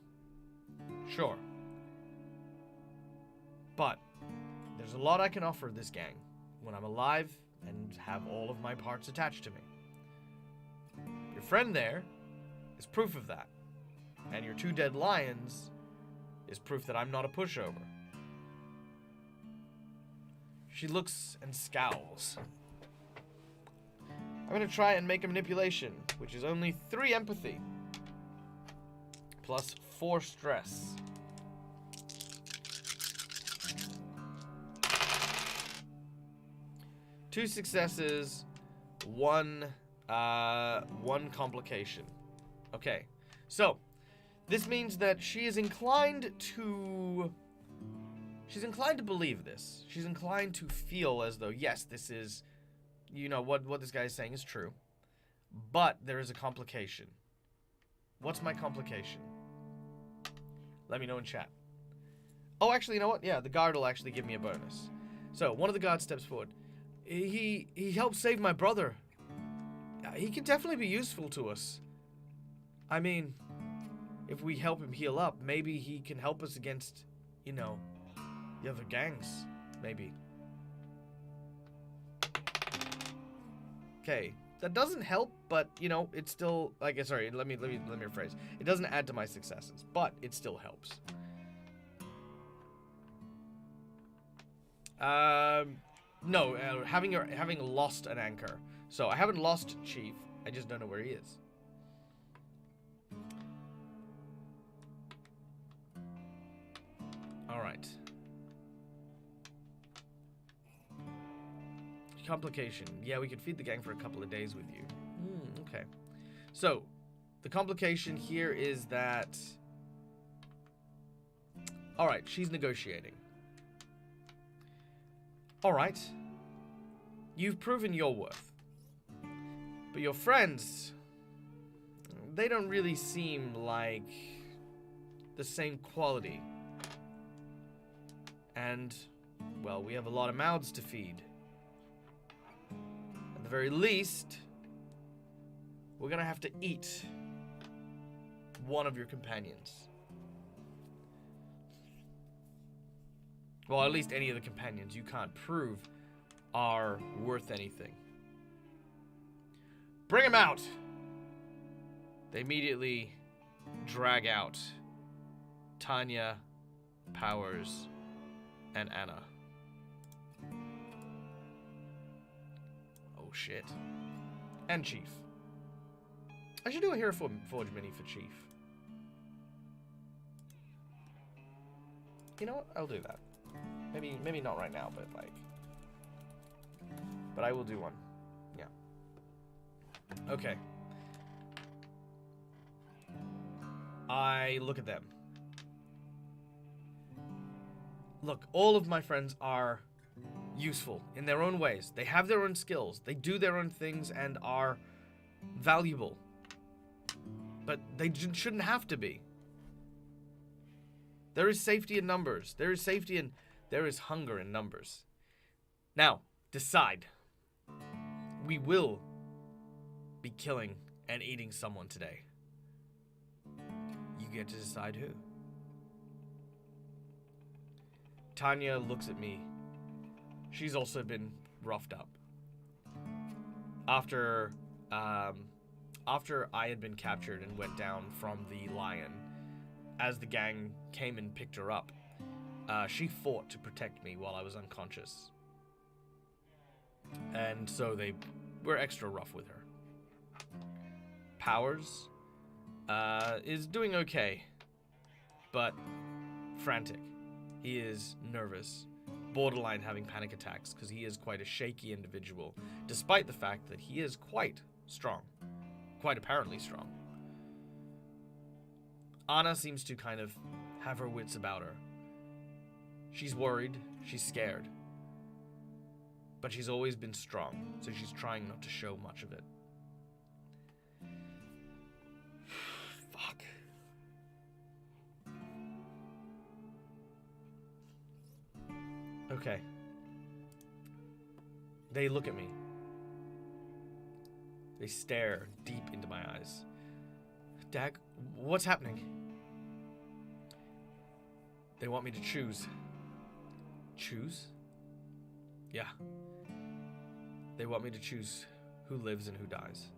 sure. But there's a lot I can offer this gang when I'm alive and have all of my parts attached to me. Your friend there is proof of that. And your 2 dead lions is proof that I'm not a pushover. She looks and scowls. I'm gonna try and make a manipulation, which is only 3 empathy. Plus 4 stress. Two successes, one complication. Okay, so this means that she is inclined to... She's inclined to believe this. She's inclined to feel as though, yes, this is, you know, what this guy is saying is true. But there is a complication. What's my complication? Let me know in chat. Oh, actually, you know what? Yeah, the guard will actually give me a bonus. So, one of the guards steps forward. He helped save my brother. He can definitely be useful to us. I mean, if we help him heal up, maybe he can help us against, you know, the other gangs. Maybe. Okay. That doesn't help, but, you know, it's still, like, sorry, let me rephrase. It doesn't add to my successes, but it still helps. No, having lost an anchor. So, I haven't lost Chief, I just don't know where he is. Alright. Complication. Yeah, we could feed the gang for a couple of days with you. Okay. So, the complication here is that... Alright, she's negotiating. Alright. You've proven your worth. But your friends... They don't really seem like... the same quality. And, well, we have a lot of mouths to feed. At the very least, we're gonna have to eat one of your companions. Well, at least any of the companions you can't prove are worth anything. Bring him out! They immediately drag out Tanya, Powers, and Anna. Oh shit. And Chief. I should do a Hero Forge mini for Chief. You know what? I'll do that. Maybe not right now, but like... But I will do one. Yeah. Okay. I look at them. Look, all of my friends are useful in their own ways. They have their own skills. They do their own things and are valuable. But they shouldn't have to be. There is safety in numbers. There is safety in... There is hunger in numbers. Now, decide. We will be killing and eating someone today. You get to decide who. Tanya looks at me. She's also been roughed up. After I had been captured and went down from the lion, as the gang came and picked her up, she fought to protect me while I was unconscious. And so they were extra rough with her. Powers is doing okay, but frantic. He is nervous, borderline having panic attacks, because he is quite a shaky individual, despite the fact that he is quite strong. Quite apparently strong. Anna seems to kind of have her wits about her. She's worried, she's scared. But she's always been strong, so she's trying not to show much of it. Fuck. Okay. They look at me. They stare deep into my eyes. DAG, what's happening? They want me to choose. Choose? Yeah. They want me to choose who lives and who dies.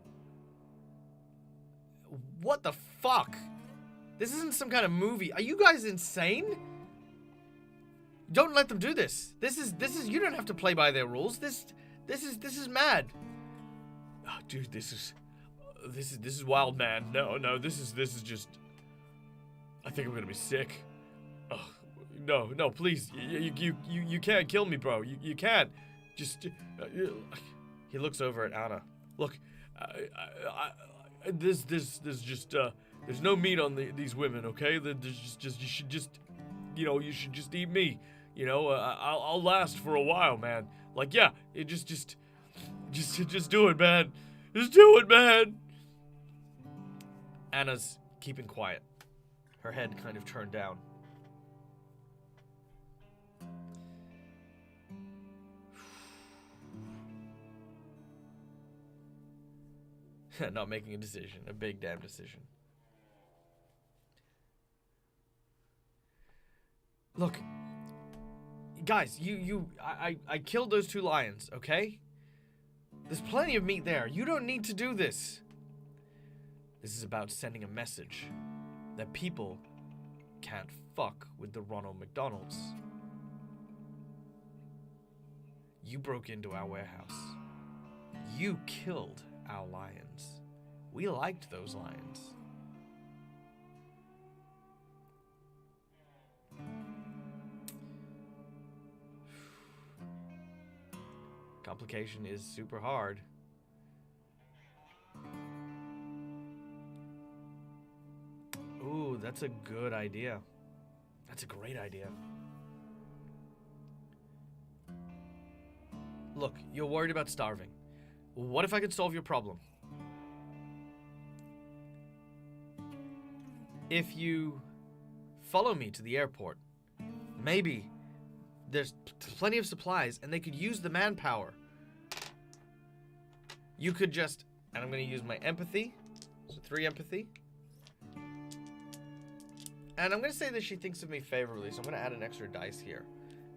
What the fuck? This isn't some kind of movie. Are you guys insane? Don't let them do this. This is you don't have to play by their rules. This is mad. Oh, dude, this is wild, man. No, this is just I think I'm going to be sick. Oh, no, please. You can't kill me, bro. You can't. Just he looks over at Anna. Look, there's just there's no meat on these women, okay? There's just you should just eat me. I'll last for a while, man. Like, yeah, it just do it, man. Just do it, man. Anna's keeping quiet. Her head kind of turned down. Not making a decision. A big damn decision. Look. Guys, I killed those 2 lions, okay? There's plenty of meat there. You don't need to do this. This is about sending a message that people can't fuck with the Ronald McDonalds. You broke into our warehouse. You killed our lions. We liked those lions. Complication is super hard. Ooh, that's a good idea. That's a great idea. Look, you're worried about starving. What if I could solve your problem? If you follow me to the airport, maybe there's plenty of supplies and they could use the manpower. You could just, and I'm going to use my empathy, so 3 empathy. And I'm going to say that she thinks of me favorably, so I'm going to add an extra dice here.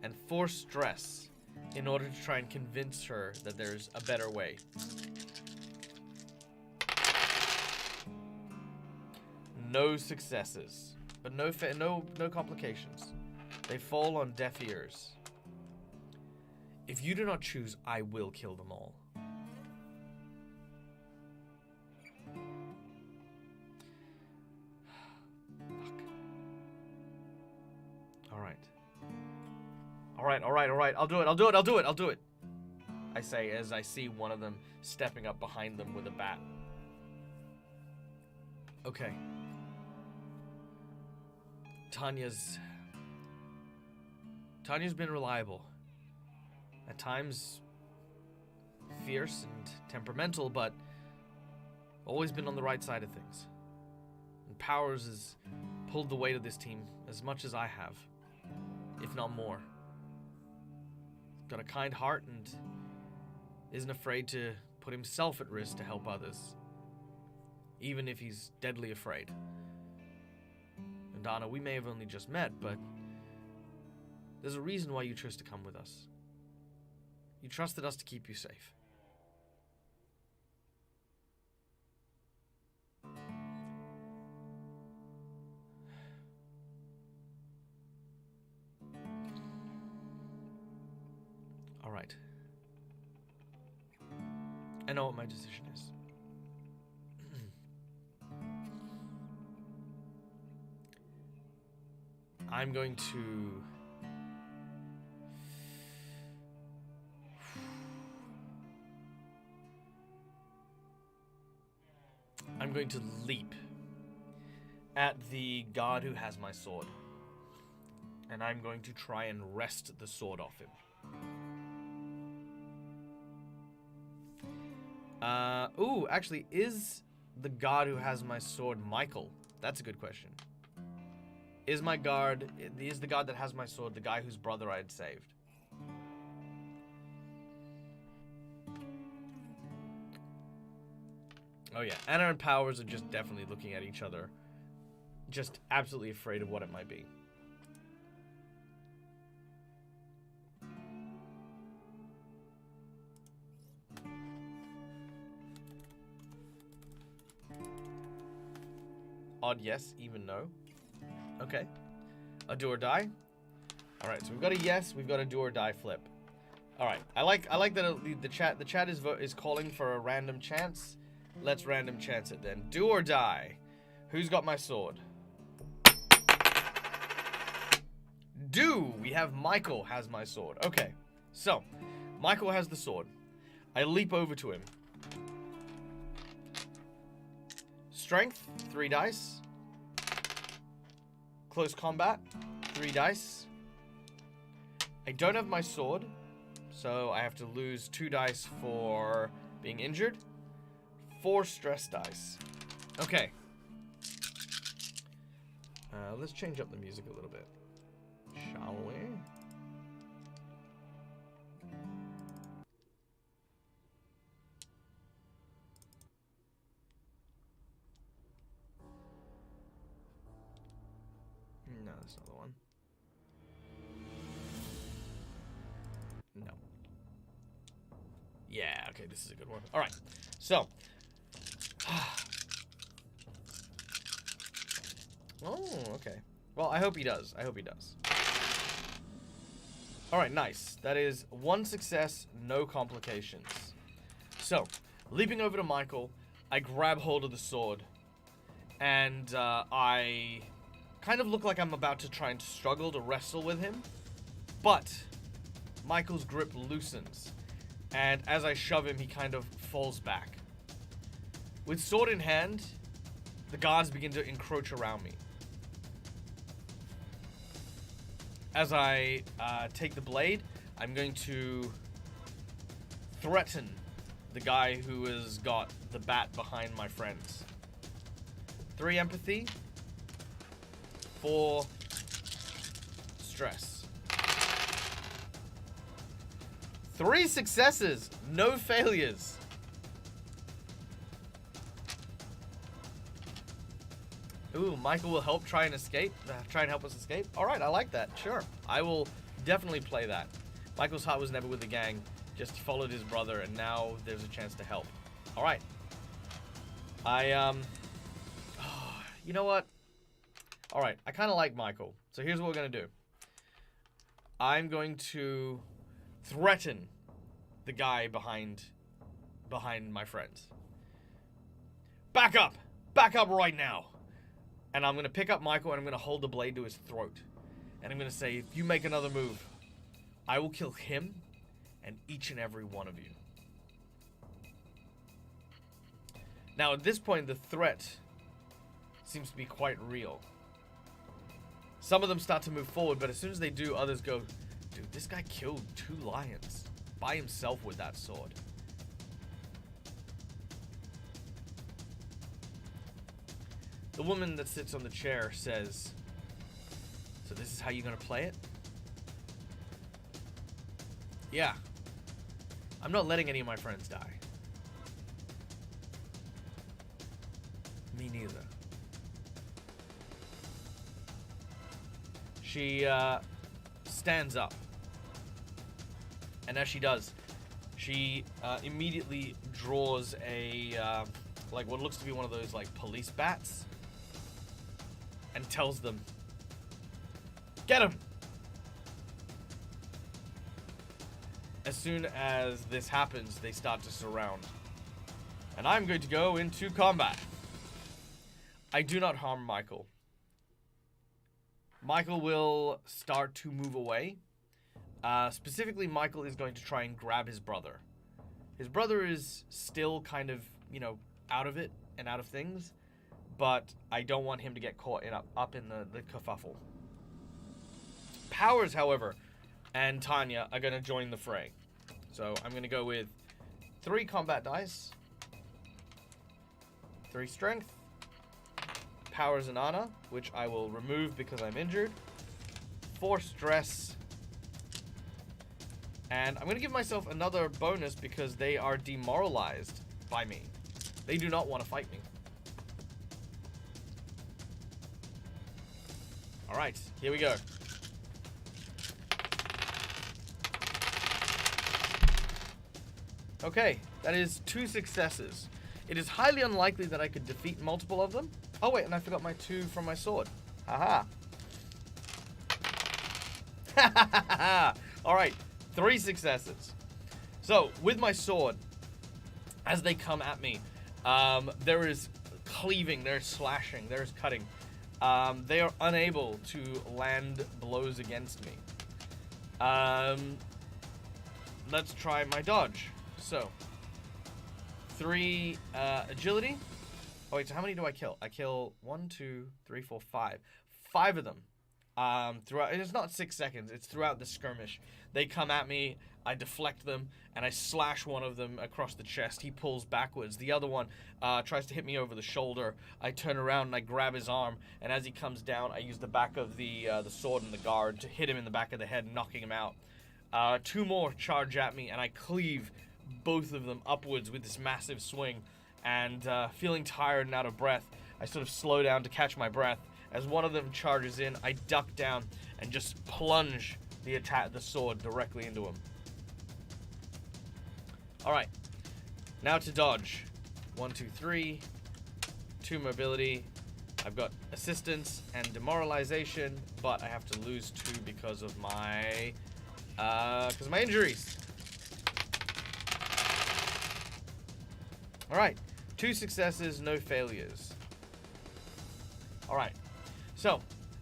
And 4 stress in order to try and convince her that there's a better way. No successes, but no complications. They fall on deaf ears. If you do not choose, I will kill them all. Fuck. All right. I'll do it. I say as I see one of them stepping up behind them with a bat. Okay. Tanya's been reliable. At times fierce and temperamental, but always been on the right side of things. And Powers has pulled the weight of this team as much as I have, if not more. Got a kind heart and isn't afraid to put himself at risk to help others, even if he's deadly afraid. And Donna, we may have only just met, but there's a reason why you chose to come with us. You trusted us to keep you safe. All right. I know what my decision is. I'm going to... I'm going to leap at the god who has my sword. And I'm going to try and wrest the sword off him. Ooh, actually, is the god who has my sword Michael? That's a good question. Is the god that has my sword the guy whose brother I had saved? Oh yeah, Anna and Powers are just definitely looking at each other. Just absolutely afraid of what it might be. Odd yes, even no. Okay. A do or die. Alright, so we've got a yes, we've got a do or die flip. Alright, I like that the chat is calling for a random chance. Let's random chance it then. Do or die. Who's got my sword? Do! We have Michael has my sword. Okay. So, Michael has the sword. I leap over to him. Strength, 3 dice. Close combat, 3 dice. I don't have my sword, so I have to lose 2 dice for being injured. 4 stress dice. Okay. Let's change up the music a little bit, shall we? No, that's not the one. No. Yeah, okay, this is a good one. Alright, so. Oh, okay. Well, I hope he does. I hope he does. Alright, nice. That is one success, no complications. So, leaping over to Michael, I grab hold of the sword. And I kind of look like I'm about to try and struggle to wrestle with him. But Michael's grip loosens. And as I shove him, he kind of falls back. With sword in hand, the guards begin to encroach around me. As I take the blade, I'm going to threaten the guy who has got the bat behind my friends. 3 empathy. 4 stress. 3 successes, no failures. Ooh, Michael will help try and escape. Try and help us escape. All right, I like that. Sure, I will definitely play that. Michael's heart was never with the gang. Just followed his brother, and now there's a chance to help. All right. You know what? All right, I kind of like Michael. So here's what we're gonna do. I'm going to threaten the guy behind my friends. Back up! Back up right now! And I'm going to pick up Michael and I'm going to hold the blade to his throat. And I'm going to say, if you make another move, I will kill him and each and every one of you. Now, at this point, the threat seems to be quite real. Some of them start to move forward, but as soon as they do, others go, dude, this guy killed 2 lions by himself with that sword. The woman that sits on the chair says, so this is how you're gonna play it? Yeah. I'm not letting any of my friends die. Me neither. She stands up. And as she does, she immediately draws a, like what looks to be one of those like police bats. And tells them, get him! As soon as this happens, they start to surround. And I'm going to go into combat. I do not harm Michael. Michael will start to move away. Specifically, Michael is going to try and grab his brother. His brother is still kind of, you know, out of it and out of things. But I don't want him to get caught up in the kerfuffle. Powers, however, and Tanya are going to join the fray. So I'm going to go with 3 combat dice, 3 strength, Powers and Anna, which I will remove because I'm injured, 4 stress, and I'm going to give myself another bonus because they are demoralized by me. They do not want to fight me. Alright, here we go. Okay, that is 2 successes. It is highly unlikely that I could defeat multiple of them. Oh wait, and I forgot my 2 from my sword. Haha. Alright, 3 successes. So, with my sword, as they come at me, there is cleaving, there's slashing, there's cutting. They are unable to land blows against me. Let's try my dodge. So, 3 agility. Oh wait, so how many do I kill? I kill 1, 2, 3, 4, 5. 5 of them. throughout, and it's not 6 seconds, it's throughout the skirmish. They come at me, I deflect them, and I slash one of them across the chest. He pulls backwards. The other one tries to hit me over the shoulder. I turn around and I grab his arm, and as he comes down, I use the back of the sword and the guard to hit him in the back of the head, knocking him out. 2 more charge at me, and I cleave both of them upwards with this massive swing, and feeling tired and out of breath, I sort of slow down to catch my breath. As one of them charges in, I duck down and just plunge the sword directly into him. Alright, now to dodge. 1, 2, 3, 2 mobility. I've got assistance and demoralization, but I have to lose 2 because of my injuries. Alright, 2 successes, no failures. Alright, so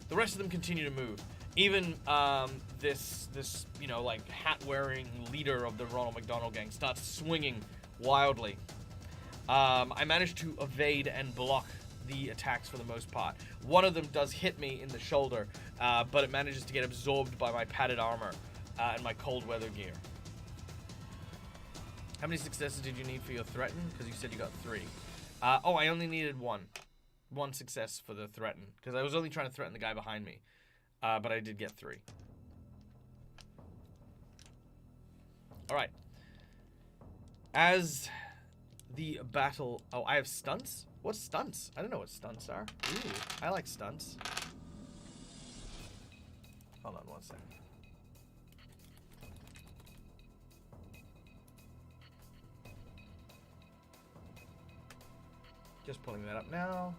the rest of them continue to move. Even this you know, like, hat-wearing leader of the Ronald McDonald gang starts swinging wildly. I managed to evade and block the attacks for the most part. One of them does hit me in the shoulder, but it manages to get absorbed by my padded armor and my cold weather gear. How many successes did you need for your threaten? Because you said you got 3. Oh, I only needed 1. 1 success for the threaten, because I was only trying to threaten the guy behind me. But I did get 3. Alright. As the battle... Oh, I have stunts? What's stunts? I don't know what stunts are. Ooh, I like stunts. Hold on 1 second. Just pulling that up now.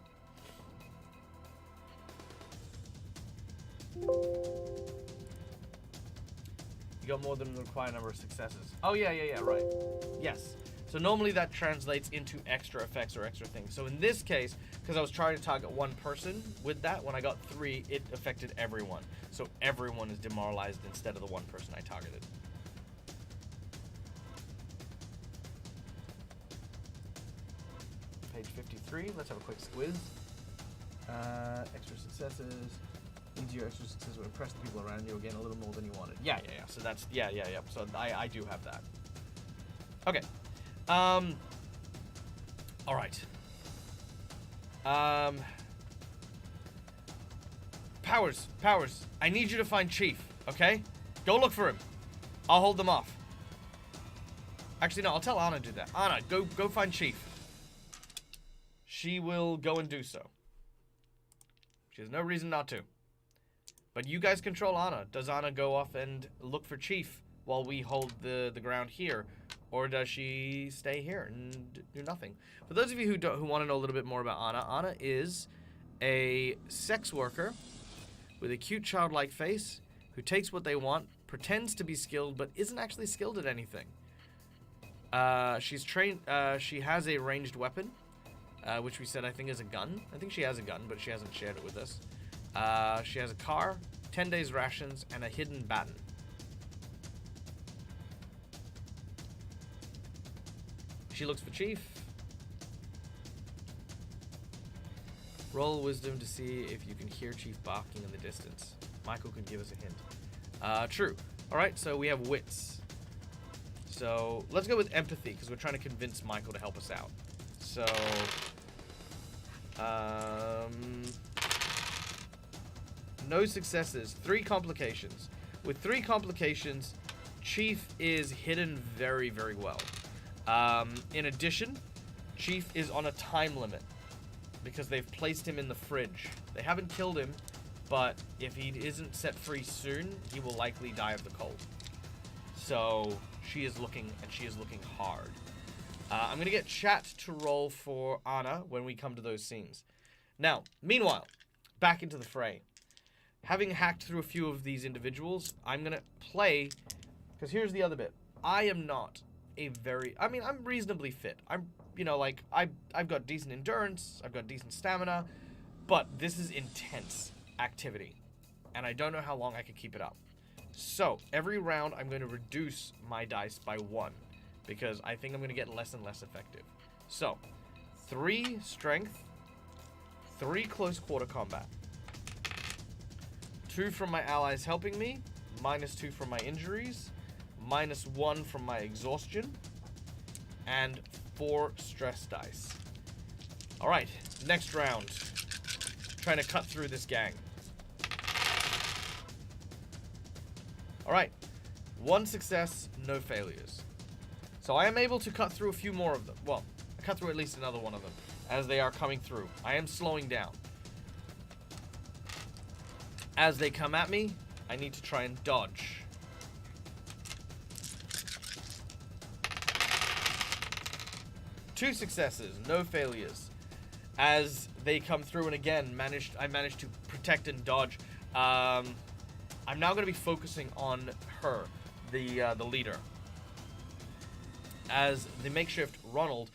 You got more than the required number of successes. Oh, yeah, right. Yes. So normally that translates into extra effects or extra things. So in this case, because I was trying to target 1 person with that, when I got 3, it affected everyone. So everyone is demoralized instead of the 1 person I targeted. Page 53. Let's have a quick squiz. Extra successes. Into your extra success will impress the people around you again a little more than you wanted. Yeah. So that's yeah. So I do have that. Okay. All right. Powers. I need you to find Chief. Okay. Go look for him. I'll hold them off. Actually, no. I'll tell Anna to do that. Anna, go find Chief. She will go and do so. She has no reason not to. But you guys control Anna. Does Anna go off and look for Chief while we hold the ground here? Or does she stay here and do nothing? For those of you who want to know a little bit more about Anna, Anna is a sex worker with a cute childlike face who takes what they want, pretends to be skilled, but isn't actually skilled at anything. She's trained. She has a ranged weapon, which we said I think is a gun. I think she has a gun, but she hasn't shared it with us. She has a car, 10 days rations, and a hidden baton. She looks for Chief. Roll wisdom to see if you can hear Chief barking in the distance. Michael could give us a hint. True. Alright, so we have wits. So let's go with empathy, because we're trying to convince Michael to help us out. So... no successes. 3 complications. With 3 complications, Chief is hidden very, very well. In addition, Chief is on a time limit because they've placed him in the fridge. They haven't killed him, but if he isn't set free soon, he will likely die of the cold. So she is looking, and she is looking hard. I'm going to get chat to roll for Anna when we come to those scenes. Now, meanwhile, back into the fray. Having hacked through a few of these individuals, I'm going to play... Because here's the other bit. I am not a very... I mean, I'm reasonably fit. I'm, you know, like, I've got decent endurance. I've got decent stamina. But this is intense activity. And I don't know how long I can keep it up. So, every round, I'm going to reduce my dice by 1. Because I think I'm going to get less and less effective. So, 3 strength. 3 close quarter combat. 2 from my allies helping me, -2 from my injuries, -1 from my exhaustion, and 4 stress dice. Alright, next round. Trying to cut through this gang. Alright, 1 success, no failures. So I am able to cut through a few more of them. Well, I cut through at least another one of them as they are coming through. I am slowing down. As they come at me, I need to try and dodge. Two successes, no failures. As they come through, and again, I managed to protect and dodge. I'm now going to be focusing on her, the leader. As the makeshift Ronald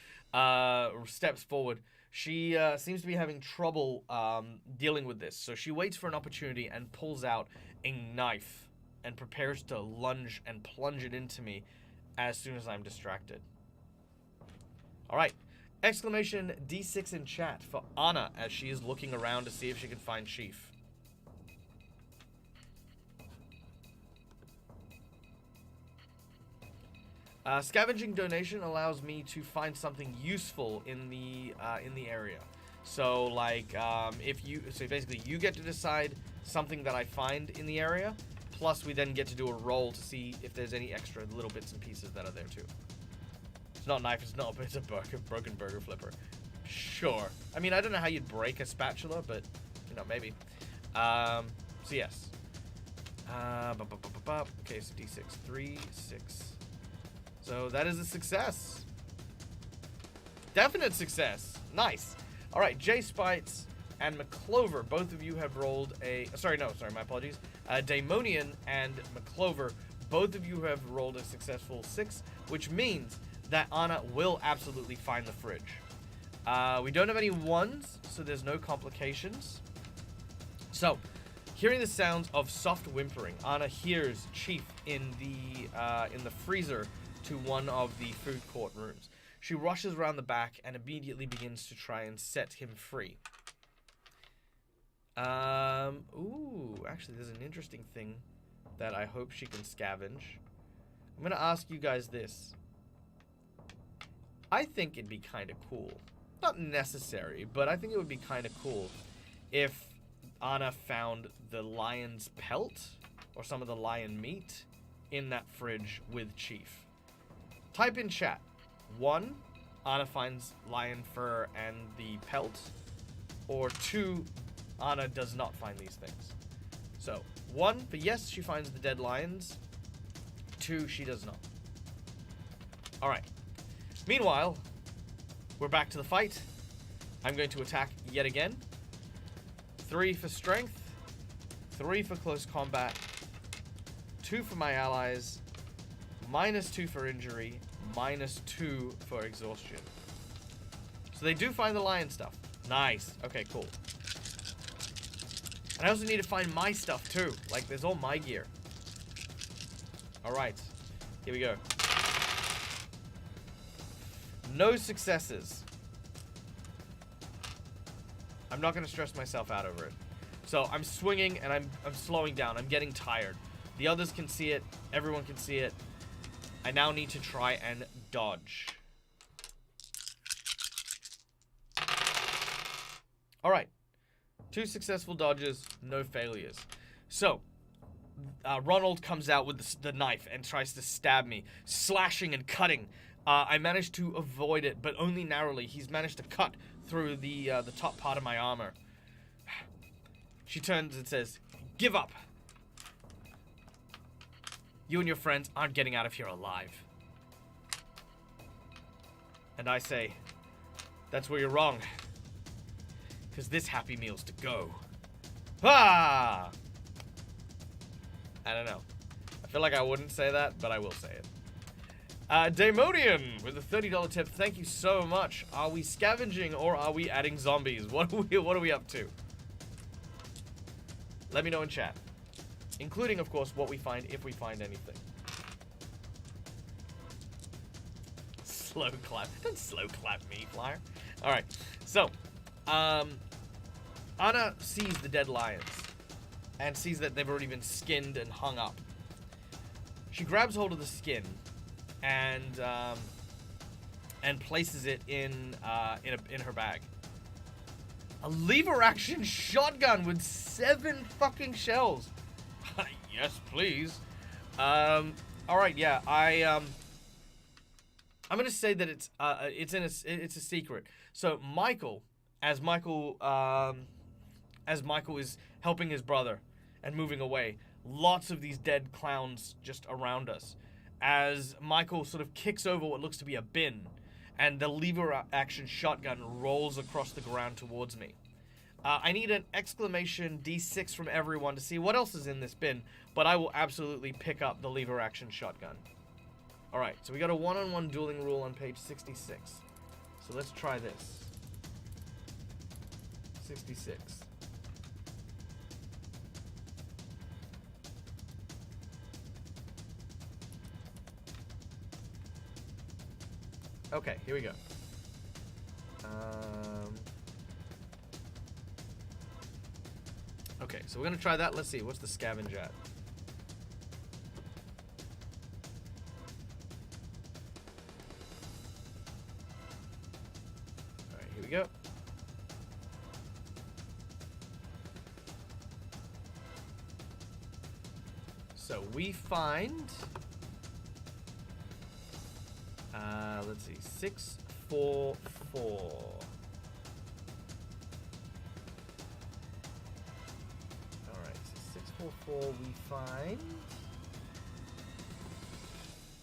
steps forward, she seems to be having trouble dealing with this. So she waits for an opportunity and pulls out a knife and prepares to lunge and plunge it into me as soon as I'm distracted. Alright, exclamation D6 in chat for Anna as she is looking around to see if she can find Chief. Scavenging donation allows me to find something useful in the area. So like so basically you get to decide something that I find in the area, plus we then get to do a roll to see if there's any extra little bits and pieces that are there too. It's not a knife, it's a broken burger flipper. Sure. I mean, I don't know how you'd break a spatula, but you know, maybe. So yes. Okay, so D6, 3, 6. So that is a success. Definite success. Nice. All right, J Spites and McClover, both of you have rolled a... Sorry, my apologies. Daemonian and McClover, both of you have rolled a successful 6, which means that Anna will absolutely find the fridge. We don't have any 1s, so there's no complications. So, hearing the sounds of soft whimpering, Anna hears Chief in the freezer to one of the food court rooms. She rushes around the back and immediately begins to try and set him free. Ooh, actually there's an interesting thing that I hope she can scavenge. I'm gonna ask you guys this. I think it'd be kind of cool. Not necessary, but I think it would be kind of cool if Anna found the lion's pelt or some of the lion meat in that fridge with Chief. Type in chat. 1, Anna finds lion fur and the pelt. Or 2, Anna does not find these things. So, 1, for yes, she finds the dead lions. 2, she does not. Alright. Meanwhile, we're back to the fight. I'm going to attack yet again. 3 for strength. 3 for close combat. 2 for my allies. -2 for injury. -2 for exhaustion. So they do find the lion stuff. Nice. Okay, cool. And I also need to find my stuff too. Like, there's all my gear. Alright. Here we go. No successes. I'm not going to stress myself out over it. So I'm swinging and I'm slowing down. I'm getting tired. The others can see it. Everyone can see it. I now need to try and dodge. Alright. 2 successful dodges, no failures. So, Ronald comes out with the knife and tries to stab me, slashing and cutting. I managed to avoid it, but only narrowly. He's managed to cut through the top part of my armor. She turns and says, "Give up. You and your friends aren't getting out of here alive." And I say, "That's where you're wrong. Because this Happy Meal's to go." Ah! I don't know. I feel like I wouldn't say that, but I will say it. Daemonian with a $30 tip. Thank you so much. Are we scavenging or are we adding zombies? What are we up to? Let me know in chat. Including, of course, what we find, if we find anything. Slow clap. Don't slow clap me, Flyer. Alright, so, Anna sees the dead lions. and sees that they've already been skinned and hung up. She grabs hold of the skin and places it in her bag. A lever action shotgun with 7 fucking shells. Yes, please. All right, yeah. I'm gonna say that it's a secret. So Michael is helping his brother and moving away, lots of these dead clowns just around us. As Michael sort of kicks over what looks to be a bin, and the lever action shotgun rolls across the ground towards me. I need an exclamation D6 from everyone to see what else is in this bin, but I will absolutely pick up the lever action shotgun. Alright, so we got a one-on-one dueling rule on page 66. So let's try this. 66. Okay, here we go. Okay, so we're gonna try that. Let's see, what's the scavenge at? Alright, here we go. So we find... let's see, 644. Alright, so 644 we find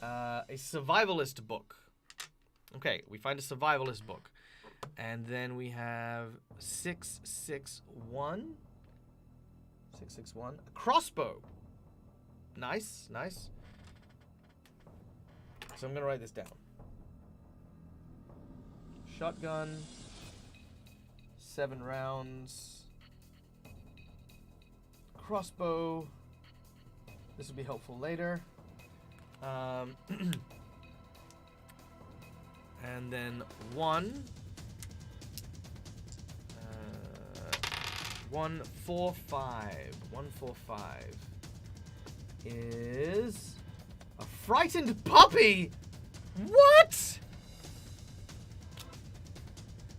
a survivalist book. Okay, we find a survivalist book. And then we have 661. 661. A crossbow. Nice, nice. So I'm gonna write this down. Shotgun, 7 rounds, crossbow, this will be helpful later, and then 145 is a frightened puppy. What?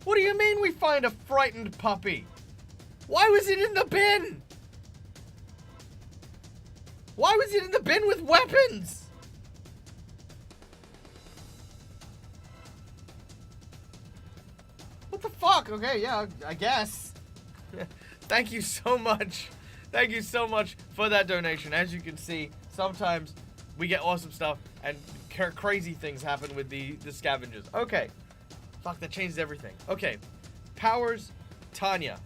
What do you mean we find a frightened puppy? Why was it in the bin? Why was it in the bin with weapons? What the fuck? Okay, yeah, I guess. Thank you so much. Thank you so much for that donation. As you can see, sometimes we get awesome stuff and crazy things happen with the scavengers. Okay. Fuck, that changes everything. Okay. Powers, Tanya.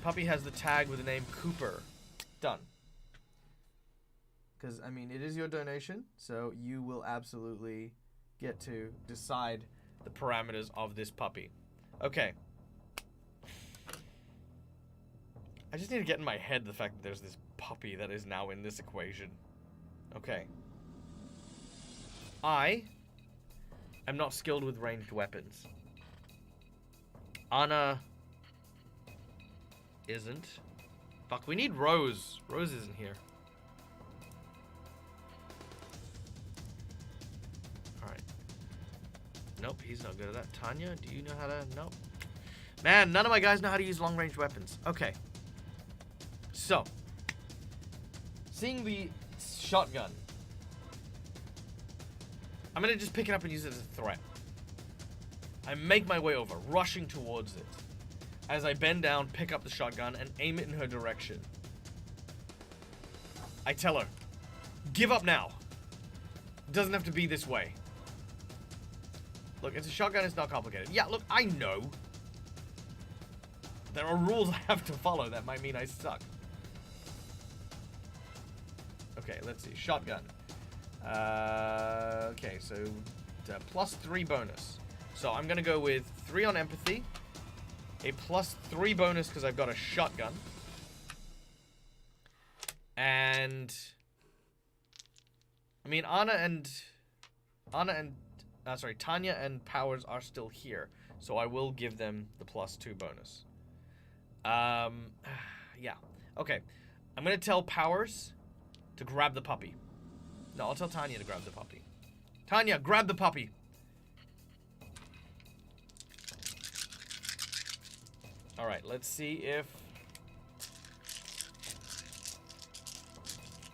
Puppy has the tag with the name Cooper. Done. Because, I mean, it is your donation, so you will absolutely get to decide the parameters of this puppy. Okay. I just need to get in my head the fact that there's this puppy that is now in this equation. Okay. I am not skilled with ranged weapons. Anna isn't. Fuck, we need Rose. Rose isn't here. Alright. Nope, he's not good at that. Tanya, do you know how to... Nope. Man, none of my guys know how to use long-range weapons. Okay. So. Seeing the shotgun. I'm gonna just pick it up and use it as a threat. I make my way over, rushing towards it. As I bend down, pick up the shotgun, and aim it in her direction. I tell her, give up now. It doesn't have to be this way. Look, it's a shotgun, it's not complicated. Yeah, look, I know. There are rules I have to follow that might mean I suck. Okay, let's see. Shotgun. Okay, so +3 bonus. So I'm gonna go with 3 on empathy, a +3 bonus because I've got a shotgun, and I mean Tanya and Powers are still here, So I will give them the +2 bonus. Yeah. Okay. I'm gonna tell Powers to grab the puppy. No, I'll tell Tanya to grab the puppy. Tanya, grab the puppy. Alright, let's see if...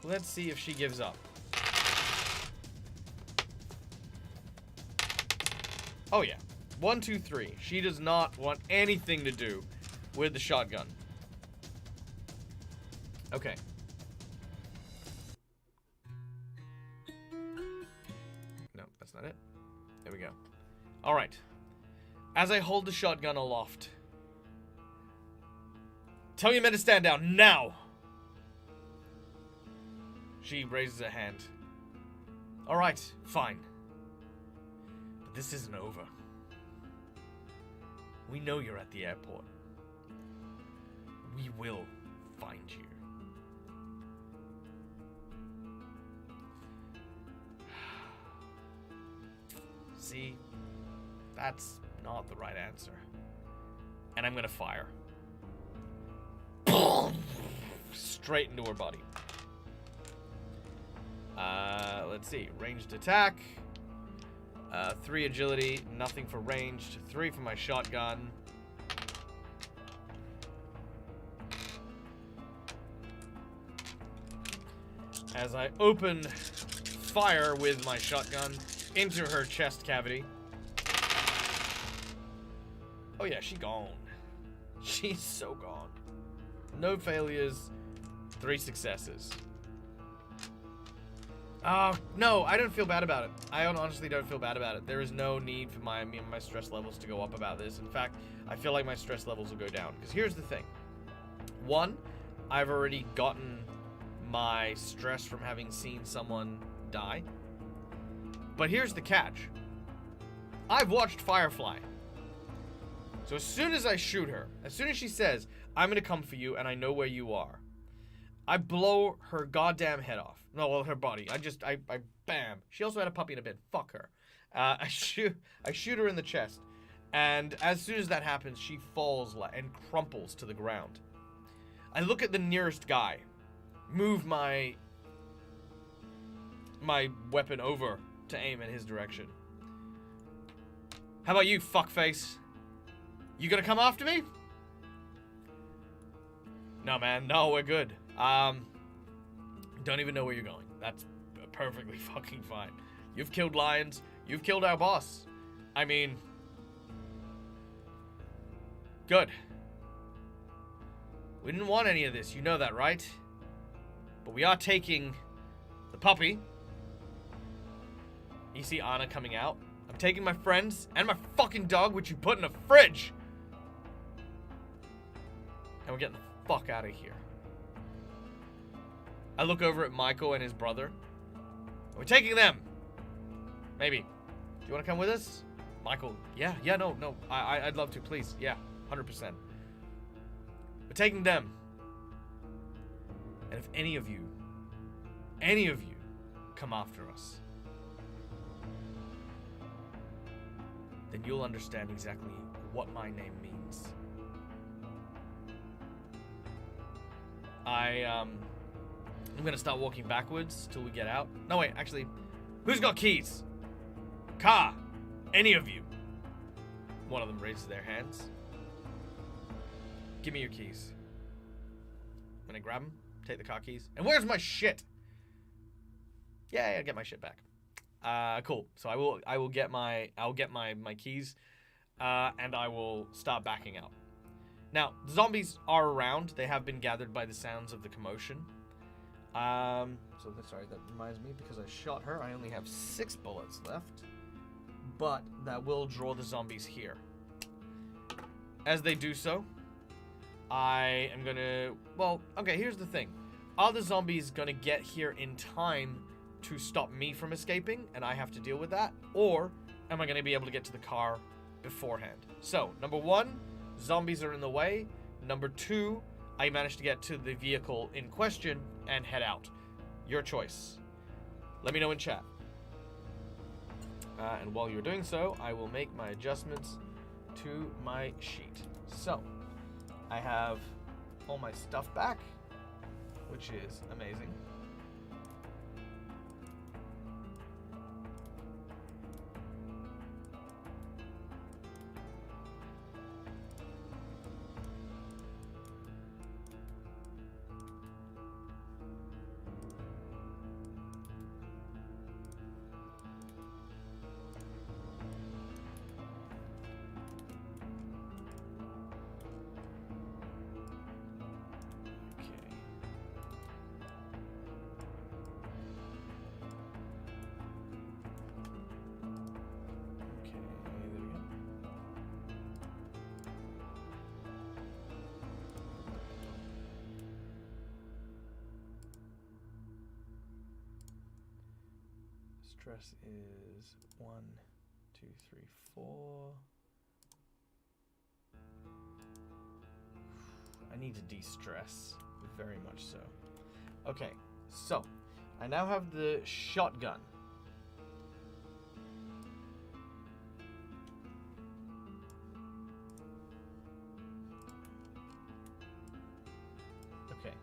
Let's see if she gives up. Oh yeah. 1, 2, 3. She does not want anything to do with the shotgun. Okay. No, that's not it. There we go. Alright. As I hold the shotgun aloft. Tell your men to stand down, now! She raises a hand. Alright, fine. But this isn't over. We know you're at the airport. We will find you. See? That's not the right answer. And I'm gonna fire. Straight into her body. Let's see. Ranged attack. 3 agility. Nothing for ranged. 3 for my shotgun. As I open fire with my shotgun into her chest cavity. Oh yeah, she gone. She's so gone. No failures. 3 successes. No, I don't feel bad about it. I honestly don't feel bad about it. There is no need for my stress levels to go up about this. In fact, I feel like my stress levels will go down. Because here's the thing. 1, I've already gotten my stress from having seen someone die. But here's the catch. I've watched Firefly. So as soon as I shoot her, as soon as she says, I'm gonna come for you and I know where you are, I blow her goddamn head off. No, well, her body. I bam. She also had a puppy in a bed. Fuck her. I shoot her in the chest. And as soon as that happens, she falls and crumples to the ground. I look at the nearest guy. Move my weapon over to aim in his direction. How about you, fuckface? You gonna come after me? No, man. No, we're good. Don't even know where you're going. That's perfectly fucking fine. You've killed lions. You've killed our boss. I mean... Good. We didn't want any of this. You know that, right? But we are taking the puppy. You see Anna coming out. I'm taking my friends and my fucking dog, which you put in a fridge. And we're getting the fuck out of here. I look over at Michael and his brother. We're taking them. Maybe. Do you want to come with us? Michael, yeah, no. I'd love to, please. Yeah, 100%. We're taking them. And if any of you come after us, then you'll understand exactly what my name means. I'm gonna start walking backwards till we get out. No, wait, actually, who's got keys? Car, any of you? One of them raises their hands. Give me your keys. I'm gonna grab them, take the car keys. And where's my shit? Yeah, I'll get my shit back. Cool. So I'll get my keys, and I will start backing out. Now, the zombies are around. They have been gathered by the sounds of the commotion. Sorry, that reminds me, because I shot her, I only have 6 bullets left. But that will draw the zombies here. As they do so, I am gonna... Well, okay, here's the thing. Are the zombies gonna get here in time to stop me from escaping, and I have to deal with that? Or am I gonna be able to get to the car beforehand? So, number 1, zombies are in the way. Number 2, I managed to get to the vehicle in question and head out. Your choice. Let me know in chat. And while you're doing so, I will make my adjustments to my sheet. So, I have all my stuff back, which is amazing. Stress is 1, 2, 3, 4. I need to de-stress, very much so. Okay, so I now have the shotgun. Okay.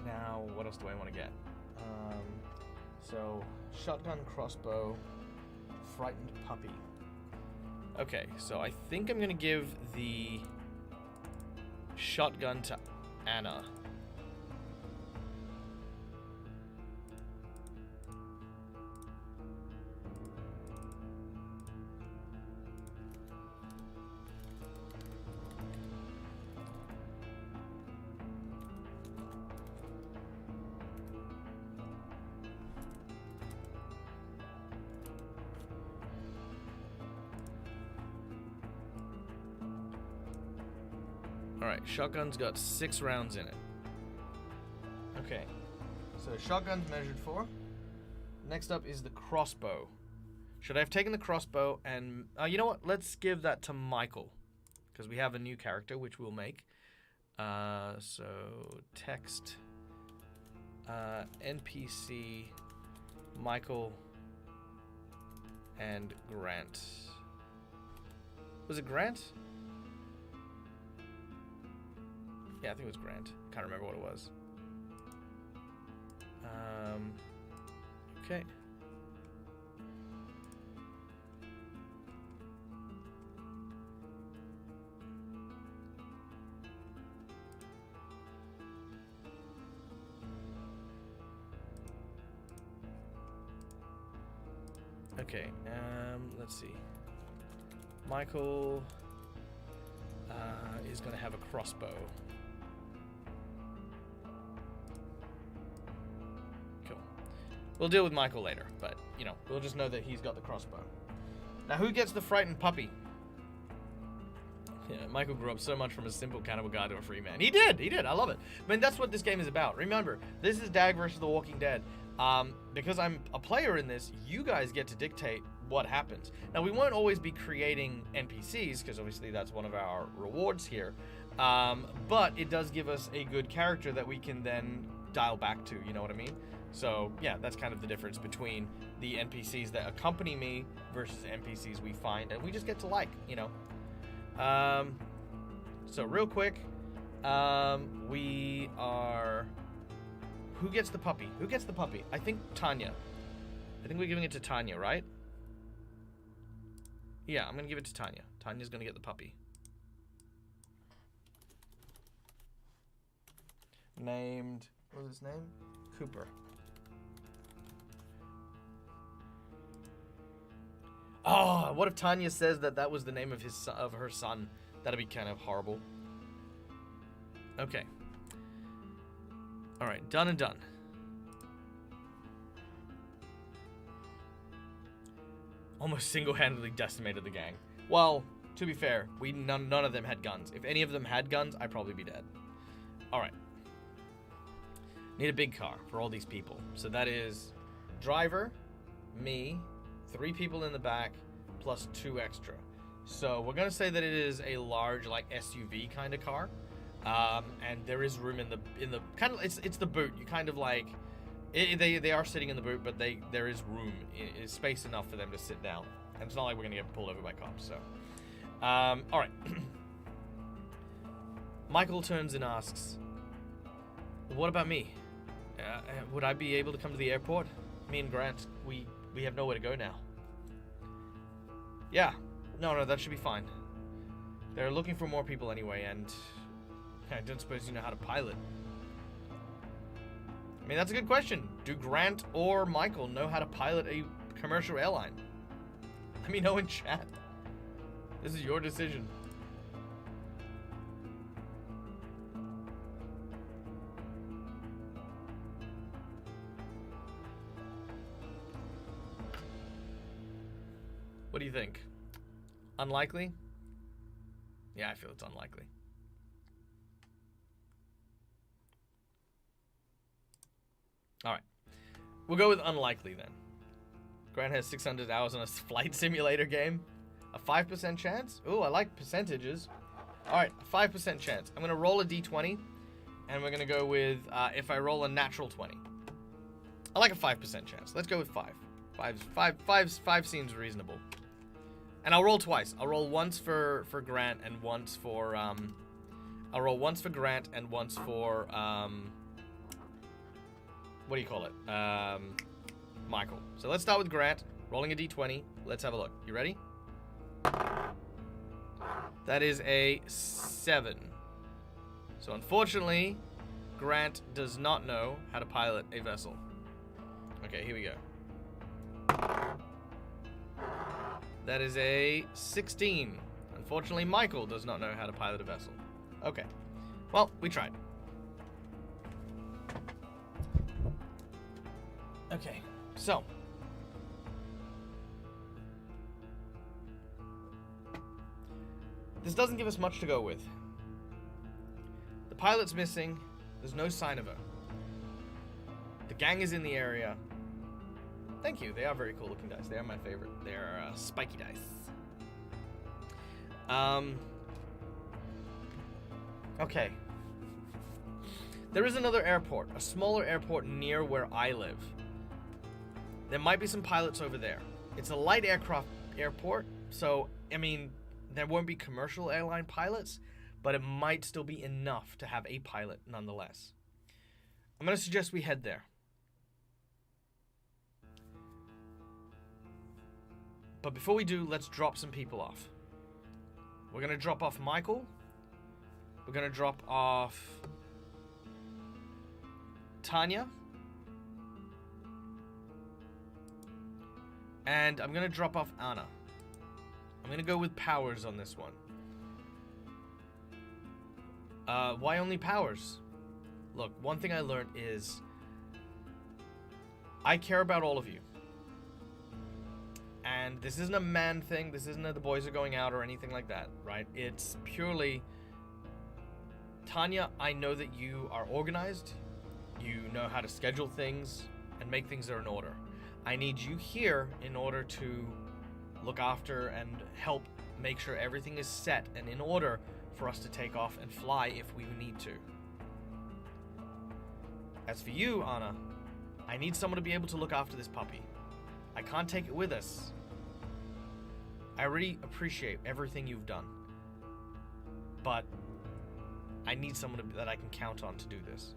Now, what else do I want to get? So, shotgun, crossbow, frightened puppy. Okay, so I think I'm going to give the shotgun to Anna. Alright, shotgun's got 6 rounds in it. Okay, so shotgun's measured for. Next up is the crossbow. Should I have taken the crossbow and... you know what? Let's give that to Michael. Because we have a new character, which we'll make. So, text... NPC... Michael... and Grant. Was it Grant? Yeah, I think it was Grant. Can't remember what it was. Okay. Okay, let's see. Michael is going to have a crossbow. We'll deal with Michael later, but, you know, we'll just know that he's got the crossbow. Now, who gets the frightened puppy? Yeah, Michael grew up so much from a simple cannibal guy to a free man. He did! I love it. I mean, that's what this game is about. Remember, this is DAG versus The Walking Dead. Because I'm a player in this, you guys get to dictate what happens. Now, we won't always be creating NPCs, because obviously that's one of our rewards here. But it does give us a good character that we can then dial back to, you know what I mean? So, yeah, that's kind of the difference between the NPCs that accompany me versus NPCs we find, and we just get to like, you know. So, real quick, we are... Who gets the puppy? Who gets the puppy? I think Tanya. I think we're giving it to Tanya, right? Yeah, I'm going to give it to Tanya. Tanya's going to get the puppy. Named... What was his name? Cooper. Oh, what if Tanya says that that was the name of her son? That'd be kind of horrible. Okay. All right, done and done. Almost single-handedly decimated the gang. Well, To be fair, none of them had guns. If any of them had guns, I'd probably be dead. Alright. Need a big car for all these people. So that is driver, me, 3 people in the back, plus 2 extra. So we're going to say that it is a large, like, SUV kind of car. And there is room in the kind of, it's the boot. You kind of like, they are sitting in the boot, but there is room, space enough for them to sit down. And it's not like we're going to get pulled over by cops, so. Alright. Michael turns and asks, what about me? Would I be able to come to the airport? Me and Grant, we have nowhere to go now. Yeah. No, that should be fine. They're looking for more people anyway, and I don't suppose you know how to pilot. I mean, that's a good question. Do Grant or Michael know how to pilot a commercial airline? Let me know in chat. This is your decision. What do you think? Unlikely? Yeah, I feel it's unlikely. Alright. We'll go with unlikely then. Grant has 600 hours on a flight simulator game. A 5% chance? Ooh, I like percentages. Alright, a 5% chance. I'm going to roll a d20. And we're going to go with, if I roll a natural 20. I like a 5% chance. Let's go with 5. Five seems reasonable. And I'll roll twice. I'll roll once for Grant and once for, I'll roll once for Grant and once for, what do you call it? Michael. So let's start with Grant. Rolling a d20. Let's have a look. You ready? That is a 7. So unfortunately, Grant does not know how to pilot a vessel. Okay, here we go. That is a 16. Unfortunately, Michael does not know how to pilot a vessel. Okay. Well, we tried. Okay, so. This doesn't give us much to go with. The pilot's missing. There's no sign of her. The gang is in the area. Thank you. They are very cool looking dice. They are my favorite. They are spiky dice. Okay. There is another airport, a smaller airport near where I live. There might be some pilots over there. It's a light aircraft airport, so, I mean, there won't be commercial airline pilots, but it might still be enough to have a pilot nonetheless. I'm going to suggest we head there. But before we do, let's drop some people off. We're going to drop off Michael. We're going to drop off Tanya. And I'm going to drop off Anna. I'm going to go with Powers on this one. Why only Powers? Look, one thing I learned is I care about all of you. And this isn't a man thing. This isn't that the boys are going out or anything like that, right? It's purely, Tanya, I know that you are organized. You know how to schedule things and make things that are in order. I need you here in order to look after and help make sure everything is set and in order for us to take off and fly if we need to. As for you, Anna, I need someone to be able to look after this puppy. I can't take it with us. I really appreciate everything you've done. But I need someone that I can count on to do this.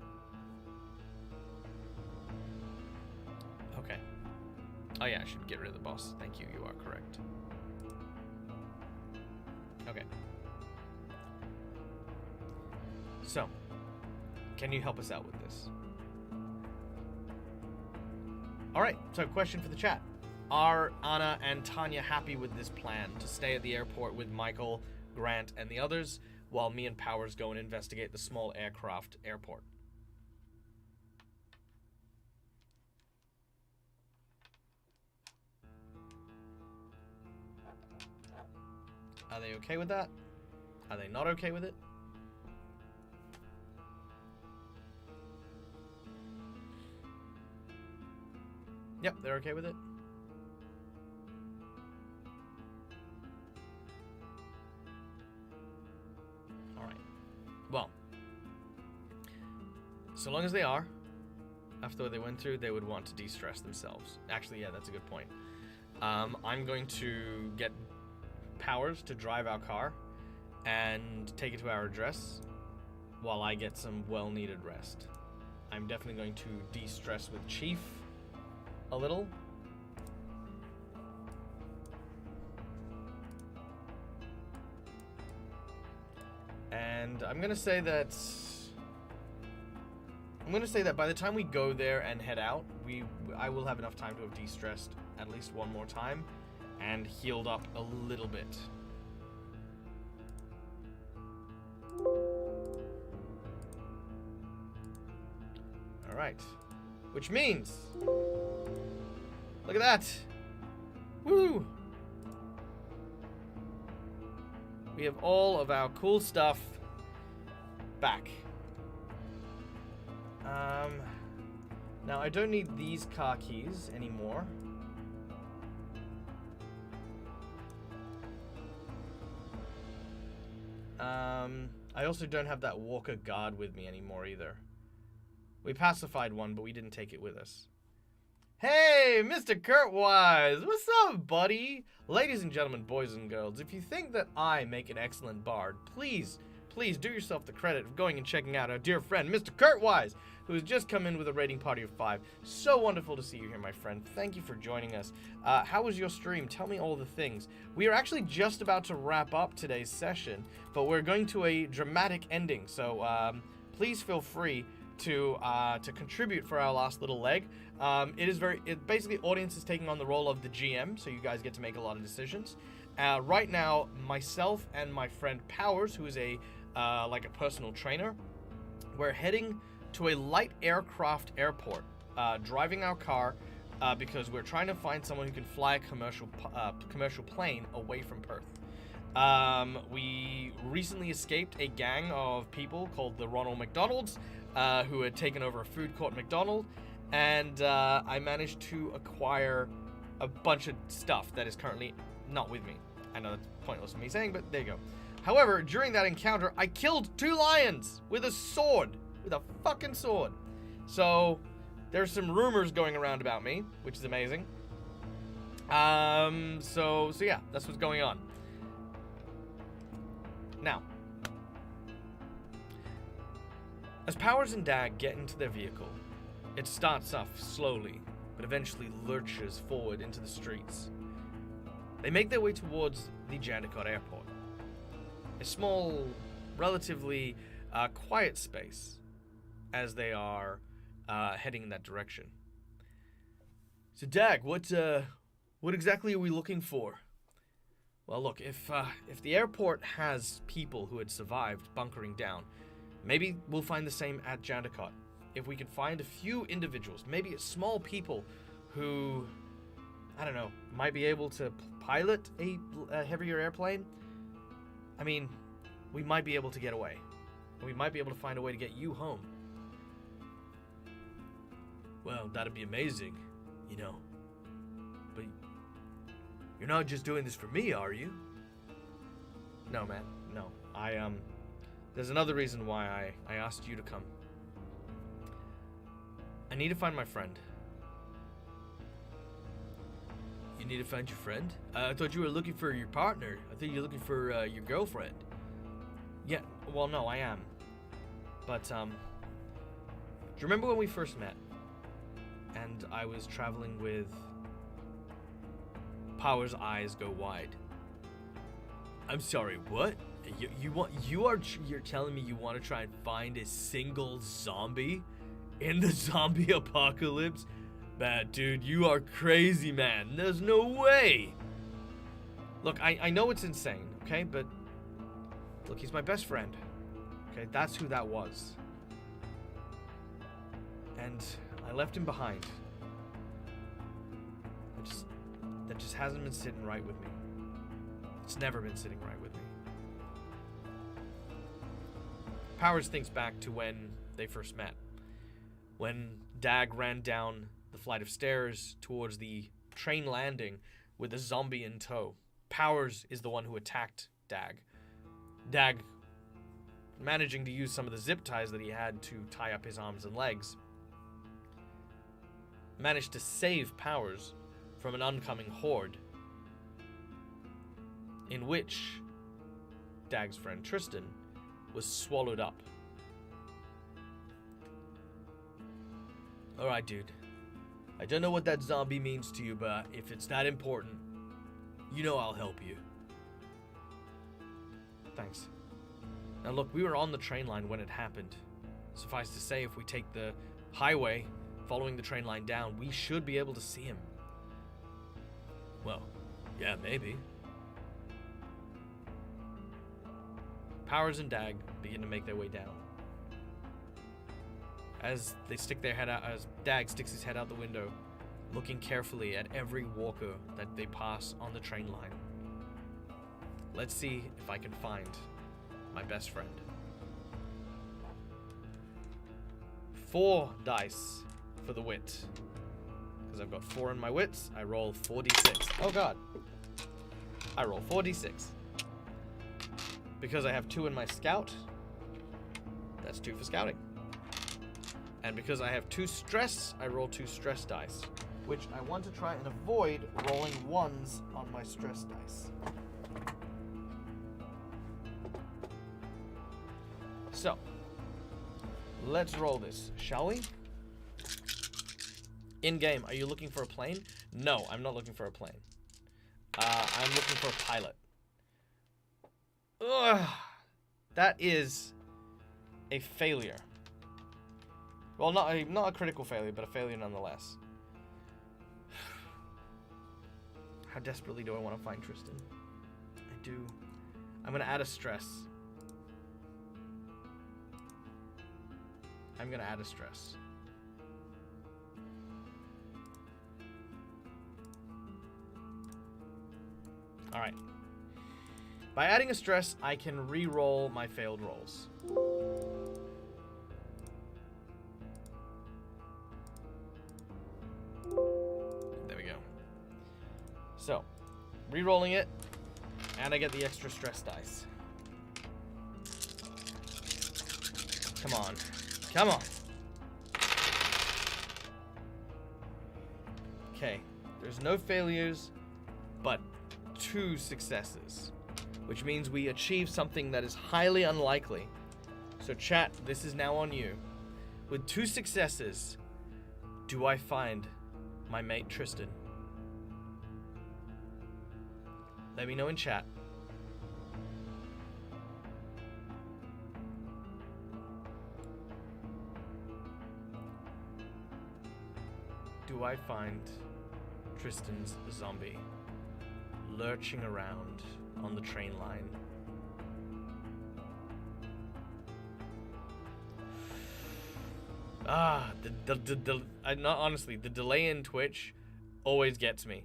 Okay. Oh yeah, I should get rid of the boss. Thank you, you are correct. Okay. So, can you help us out with this? Alright, so question for the chat. Are Anna and Tanya happy with this plan to stay at the airport with Michael, Grant, and the others, while me and Powers go and investigate the small aircraft airport? Are they okay with that? Are they not okay with it? Yep, they're okay with it. Alright. Well. So long as they are, after what they went through, they would want to de-stress themselves. Actually, yeah, that's a good point. I'm going to get Powers to drive our car and take it to our address while I get some well-needed rest. I'm definitely going to de-stress with Chief a little. And I'm gonna say that by the time we go there and head out, I will have enough time to have de-stressed at least one more time and healed up a little bit. Alright. Which means, look at that! Woo! We have all of our cool stuff back. Now I don't need these car keys anymore. I also don't have that Walker Guard with me anymore either. We pacified one, but we didn't take it with us. Hey, Mr. Kurtwise! What's up, buddy? Ladies and gentlemen, boys and girls, if you think that I make an excellent bard, please do yourself the credit of going and checking out our dear friend, Mr. Kurtwise, who has just come in with a rating party of 5. So wonderful to see you here, my friend. Thank you for joining us. How was your stream? Tell me all the things. We are actually just about to wrap up today's session, but we're going to a dramatic ending, so please feel free to contribute for our last little leg. Basically, audience is taking on the role of the GM, so you guys get to make a lot of decisions. Right now, myself and my friend Powers, who is like a personal trainer, we're heading to a light aircraft airport, driving our car because we're trying to find someone who can fly a commercial plane away from Perth. We recently escaped a gang of people called the Ronald McDonalds, who had taken over a food court McDonald, and I managed to acquire a bunch of stuff that is currently not with me. I know that's pointless of me saying, but there you go. However, during that encounter, I killed 2 lions with a sword. With a fucking sword. So, there's some rumors going around about me, which is amazing. So yeah, that's what's going on. Now, as Powers and DAG get into their vehicle, it starts off slowly, but eventually lurches forward into the streets. They make their way towards the Jandakot Airport. A small, relatively quiet space as they are heading in that direction. So DAG, what exactly are we looking for? Well, look, if the airport has people who had survived bunkering down, maybe we'll find the same at Jandakot. If we can find a few individuals, maybe small people who, I don't know, might be able to pilot a heavier airplane, I mean, we might be able to get away. We might be able to find a way to get you home. Well, that'd be amazing, you know. But you're not just doing this for me, are you? No, man. No. There's another reason why I asked you to come. I need to find my friend. You need to find your friend? I thought you were looking for your partner. I thought you were looking for your girlfriend. Yeah, well, no, I am. But, do you remember when we first met? And I was traveling with... Power's eyes go wide. I'm sorry, what? You're telling me you want to try and find a single zombie in the zombie apocalypse? Man, dude, you are crazy, man. There's no way. Look, I know it's insane, okay? But look, he's my best friend. Okay, that's who that was. And I left him behind. That just hasn't been sitting right with me. It's never been sitting right with me. Powers thinks back to when they first met. When DAG ran down the flight of stairs towards the train landing with a zombie in tow. Powers is the one who attacked DAG. DAG, managing to use some of the zip ties that he had to tie up his arms and legs, managed to save Powers from an oncoming horde, in which DAG's friend Tristan was swallowed up. Alright, dude. I don't know what that zombie means to you, but if it's that important, you know I'll help you. Thanks. Now look, we were on the train line when it happened. Suffice to say, if we take the highway following the train line down, we should be able to see him. Well, yeah, maybe. Powers and DAG begin to make their way down. As they stick their head out, as DAG sticks his head out the window, looking carefully at every walker that they pass on the train line. Let's see if I can find my best friend. 4 dice for the wit. Because I've got 4 in my wits, I roll 4d6. Oh god. I roll 4d6. Because I have 2 in my scout, that's 2 for scouting. And because I have 2 stress, I roll 2 stress dice, which I want to try and avoid rolling 1s on my stress dice. So, let's roll this, shall we? In-game, are you looking for a plane? No, I'm not looking for a plane. I'm looking for a pilot. Ugh, that is a failure. Well, not a critical failure, but a failure nonetheless. How desperately do I want to find Tristan? I do. I'm going to add a stress. I'm going to add a stress. Alright. By adding a stress, I can re-roll my failed rolls. There we go. So, re-rolling it, and I get the extra stress dice. Come on. Come on. Okay, there's no failures, but 2 successes, which means we achieve something that is highly unlikely. So chat, this is now on you. With 2 successes, do I find my mate Tristan? Let me know in chat. Do I find Tristan's zombie lurching around on the train line? Honestly, the delay in Twitch always gets me.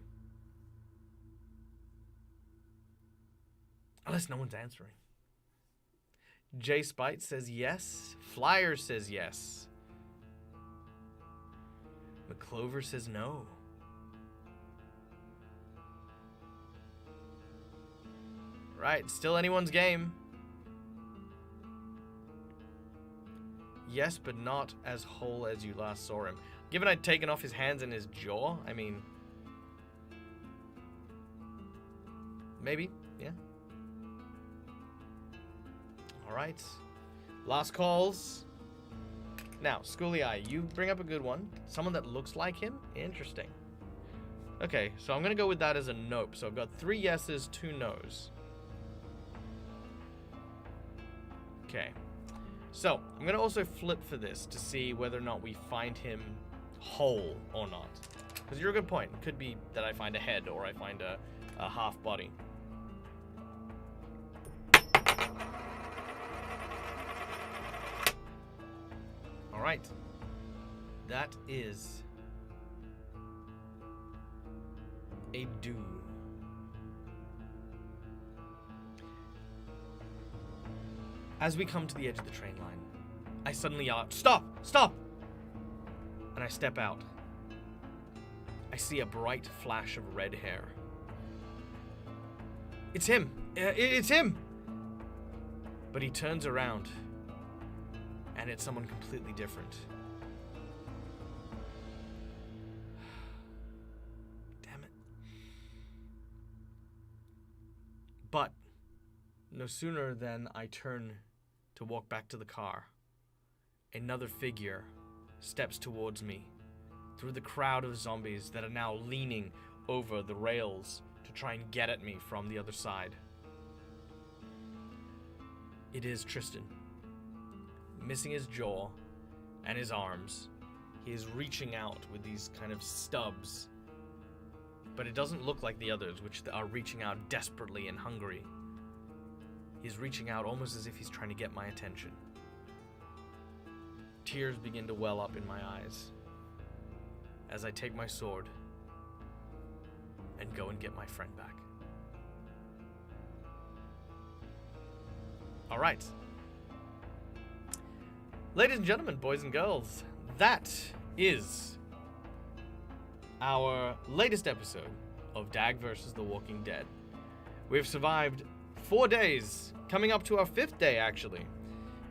Unless no one's answering. J Spite says yes. Flyer says yes. McClover says no. Right, still anyone's game. Yes, but not as whole as you last saw him. Given I'd taken off his hands and his jaw, I mean... maybe, yeah. Alright. Last calls. Now, Schooly Eye, you bring up a good one. Someone that looks like him? Interesting. Okay, so I'm gonna go with that as a nope. So I've got 3 yeses, 2 nos. Okay. So, I'm going to also flip for this to see whether or not we find him whole or not. Because you're a good point. It could be that I find a head or I find a half body. Alright. That is a do. As we come to the edge of the train line, I suddenly yell out, "Stop! Stop!" And I step out. I see a bright flash of red hair. It's him! It's him! But he turns around, and it's someone completely different. Damn it. But no sooner than I turn to walk back to the car, another figure steps towards me through the crowd of zombies that are now leaning over the rails to try and get at me from the other side. It is Tristan. Missing his jaw and his arms, he is reaching out with these kind of stubs. But it doesn't look like the others, which are reaching out desperately and hungry. He's reaching out almost as if he's trying to get my attention. Tears begin to well up in my eyes as I take my sword and go and get my friend back. All right. Ladies and gentlemen, boys and girls, that is our latest episode of DAG versus The Walking Dead. We've survived 4 days, coming up to our 5th day, actually.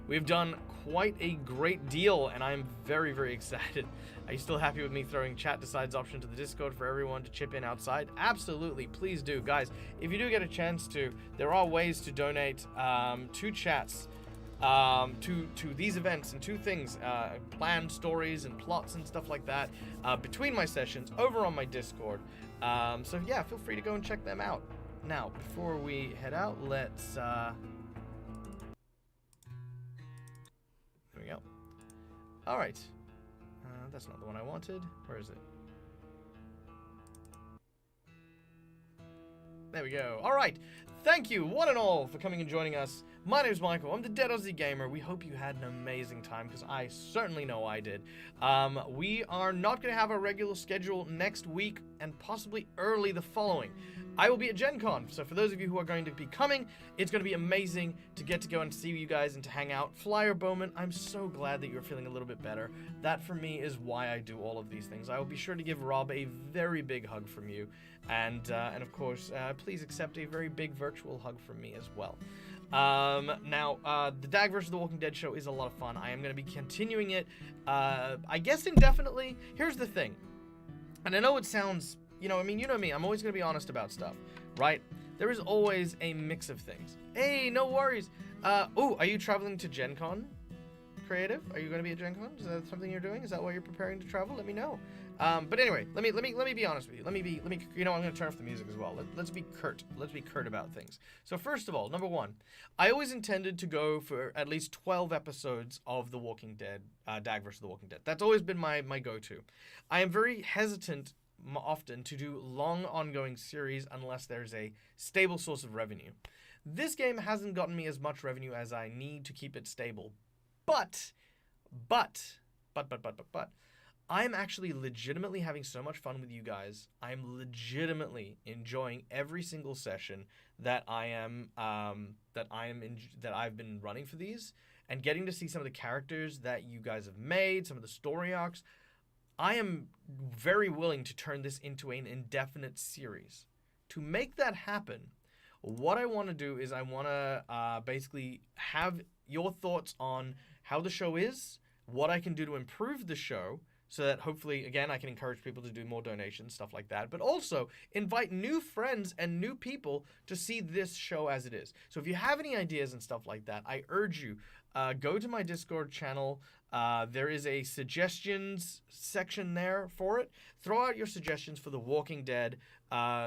We've done quite a great deal, and I'm very, very excited. Are you still happy with me throwing chat decides option to the Discord for everyone to chip in outside? Absolutely, please do. Guys, if you do get a chance to, there are ways to donate to chats, to these events and to things, planned stories and plots and stuff like that, between my sessions over on my Discord. So yeah, feel free to go and check them out. Now, before we head out, let's, there we go. All right. That's not the one I wanted. Where is it? There we go. All right. Thank you, one and all, for coming and joining us. My name's Michael. I'm the Dead Aussie Gamer. We hope you had an amazing time, because I certainly know I did. We are not going to have a regular schedule next week, and possibly early the following. I will be at Gen Con, so for those of you who are going to be coming, it's going to be amazing to get to go and see you guys and to hang out. Flyer Bowman, I'm so glad that you're feeling a little bit better. That, for me, is why I do all of these things. I will be sure to give Rob a very big hug from you, and of course, please accept a very big virtual hug from me as well. Now, the DAG vs. The Walking Dead show is a lot of fun. I am going to be continuing it, I guess indefinitely. Here's the thing, and I know it sounds, you know me, I'm always going to be honest about stuff, right? There is always a mix of things. Hey, no worries. Oh, are you traveling to Gen Con, Creative? Are you going to be at Gen Con? Is that something you're doing? Is that why you're preparing to travel? Let me know. But anyway, let me be honest with you. Let me, you know, I'm going to turn off the music as well. Let's be curt. Let's be curt about things. So first of all, number one, I always intended to go for at least 12 episodes of The Walking Dead, DAG vs. The Walking Dead. That's always been my go-to. I am very hesitant often to do long ongoing series unless there's a stable source of revenue. This game hasn't gotten me as much revenue as I need to keep it stable. But, I'm actually legitimately having so much fun with you guys. I'm legitimately enjoying every single session that that I've been running for these, and getting to see some of the characters that you guys have made, some of the story arcs. I am very willing to turn this into an indefinite series. To make that happen, what I want to do is I want to basically have your thoughts on how the show is, what I can do to improve the show, so that hopefully, again, I can encourage people to do more donations, stuff like that, but also invite new friends and new people to see this show as it is. So if you have any ideas and stuff like that, I urge you, go to my Discord channel. There is a suggestions section there for it. Throw out your suggestions for the Walking Dead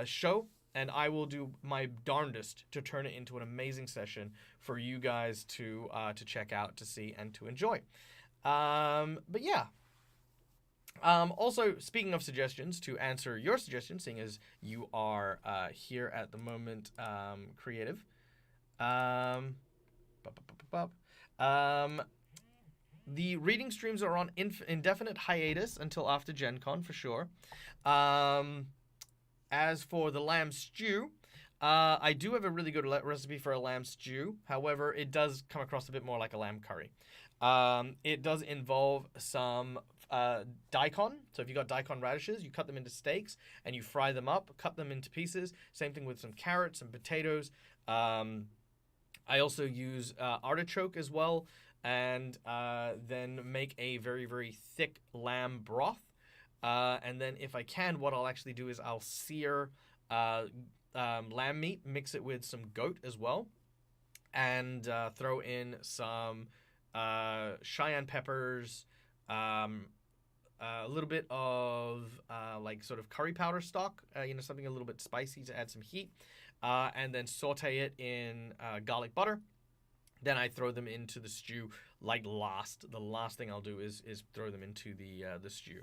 show, and I will do my darndest to turn it into an amazing session for you guys to check out, to see, and to enjoy. But yeah. Also, speaking of suggestions, to answer your suggestions, seeing as you are here at the moment, Creative. The reading streams are on indefinite hiatus until after Gen Con, for sure. As for the lamb stew, I do have a really good recipe for a lamb stew. However, it does come across a bit more like a lamb curry. It does involve some daikon. So if you got daikon radishes, you cut them into steaks and you fry them up, cut them into pieces. Same thing with some carrots and potatoes. I also use artichoke as well, and then make a very, very thick lamb broth. And then if I can, what I'll actually do is I'll sear lamb meat, mix it with some goat as well, and throw in some cayenne peppers, a little bit of like sort of curry powder stock, something a little bit spicy to add some heat, and then saute it in garlic butter. Then I throw them into the stew like last. The last thing I'll do is throw them into the stew.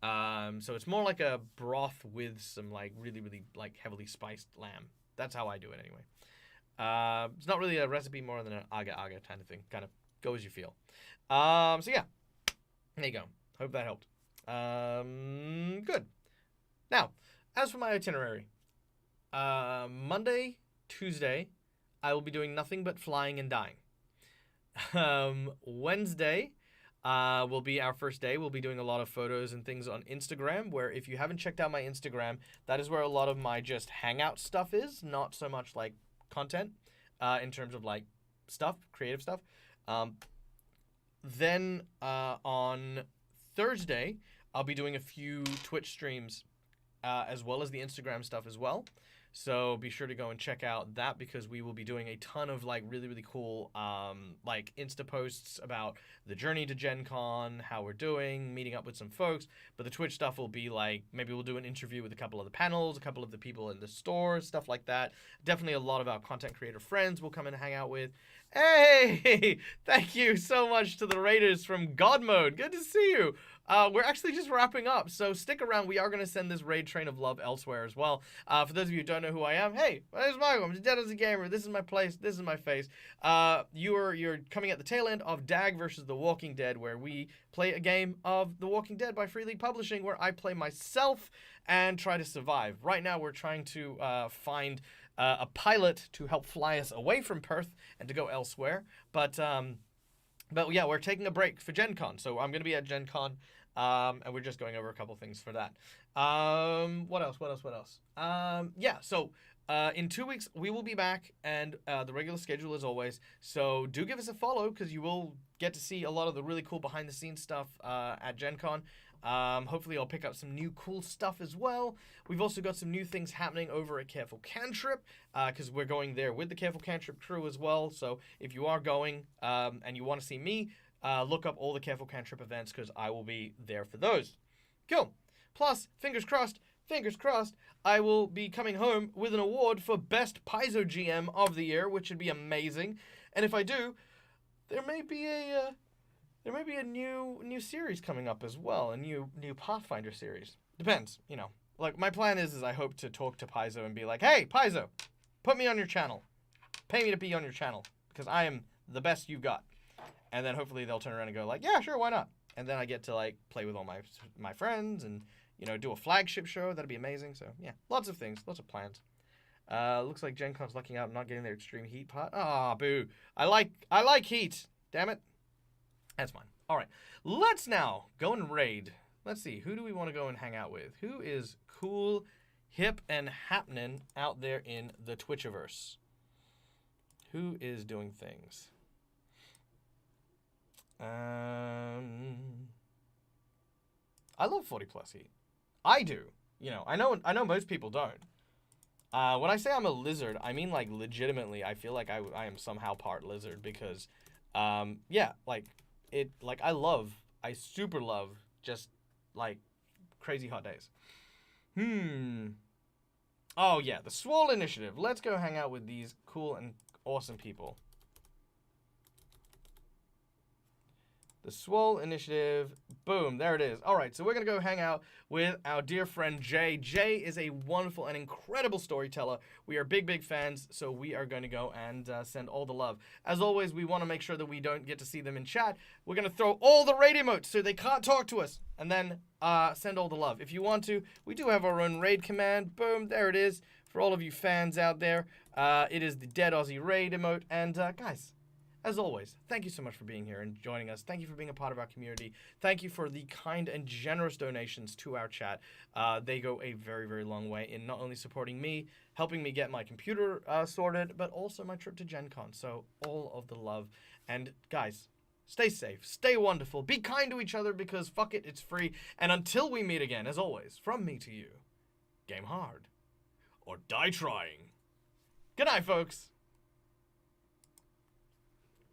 So it's more like a broth with some like really, really like heavily spiced lamb. That's how I do it anyway. It's not really a recipe, more than an aga-aga kind of thing. Kind of go as you feel. So yeah, there you go. Hope that helped. Good. Now, as for my itinerary, Monday, Tuesday, I will be doing nothing but flying and dying. Wednesday will be our first day. We'll be doing a lot of photos and things on Instagram, where if you haven't checked out my Instagram, that is where a lot of my just hangout stuff is, not so much like content in terms of like stuff, creative stuff. Then on Thursday, I'll be doing a few Twitch streams as well as the Instagram stuff as well. So be sure to go and check out that, because we will be doing a ton of like really, really cool like Insta posts about the journey to Gen Con, how we're doing, meeting up with some folks. But the Twitch stuff will be like, maybe we'll do an interview with a couple of the panels, a couple of the people in the stores, stuff like that. Definitely a lot of our content creator friends will come and hang out with. Hey, thank you so much to the Raiders from God Mode. Good to see you. We're actually just wrapping up, so stick around. We are going to send this raid train of love elsewhere as well. For those of you who don't know who I am, hey, my name is Michael. I'm Dead as a Gamer. This is my place. This is my face. You're coming at the tail end of DAG versus The Walking Dead, where we play a game of The Walking Dead by Free League Publishing, where I play myself and try to survive. Right now, we're trying to find a pilot to help fly us away from Perth and to go elsewhere. But yeah, we're taking a break for Gen Con, so I'm going to be at Gen Con. And we're just going over a couple things for that. What else? Yeah, so in 2 weeks, we will be back, and the regular schedule as always. So do give us a follow, because you will get to see a lot of the really cool behind-the-scenes stuff at Gen Con. Hopefully I'll pick up some new cool stuff as well. We've also got some new things happening over at Careful Cantrip, because we're going there with the Careful Cantrip crew as well. So if you are going and you want to see me, look up all the Careful Cantrip events, because I will be there for those. Cool. Plus, fingers crossed, I will be coming home with an award for Best Paizo GM of the Year, which would be amazing. And if I do, there may be a new series coming up as well, a new Pathfinder series. Depends, Like, my plan is I hope to talk to Paizo and be like, hey, Paizo, put me on your channel. Pay me to be on your channel, because I am the best you've got. And then hopefully they'll turn around and go like, yeah, sure, why not? And then I get to like play with all my friends and, do a flagship show. That'd be amazing. So yeah, lots of things, lots of plans. Looks like Gen Con's lucking out and not getting their extreme heat part. Ah, boo. I like heat. Damn it. That's fine. All right. Let's now go and raid. Let's see. Who do we want to go and hang out with? Who is cool, hip, and happening out there in the Twitchiverse? Who is doing things? I love 40 plus heat. I do. I know most people don't. When I say I'm a lizard, I mean like legitimately. I feel like I am somehow part lizard, because, yeah, I super love just like crazy hot days. Oh yeah, the Swole Initiative. Let's go hang out with these cool and awesome people. The Swole Initiative. Boom, there it is. All right, so we're going to go hang out with our dear friend Jay. Jay is a wonderful and incredible storyteller. We are big, big fans, so we are going to go and send all the love. As always, we want to make sure that we don't get to see them in chat. We're going to throw all the raid emotes so they can't talk to us, and then send all the love. If you want to, we do have our own raid command. Boom, there it is. for all of you fans out there. It is the Dead Aussie Raid emote. And guys, as always, thank you so much for being here and joining us. Thank you for being a part of our community. Thank you for the kind and generous donations to our chat. They go a very, very long way in not only supporting me, helping me get my computer sorted, but also my trip to Gen Con. So all of the love. And guys, stay safe, stay wonderful, be kind to each other because fuck it, it's free. And until we meet again, as always, from me to you, game hard or die trying. Good night, folks.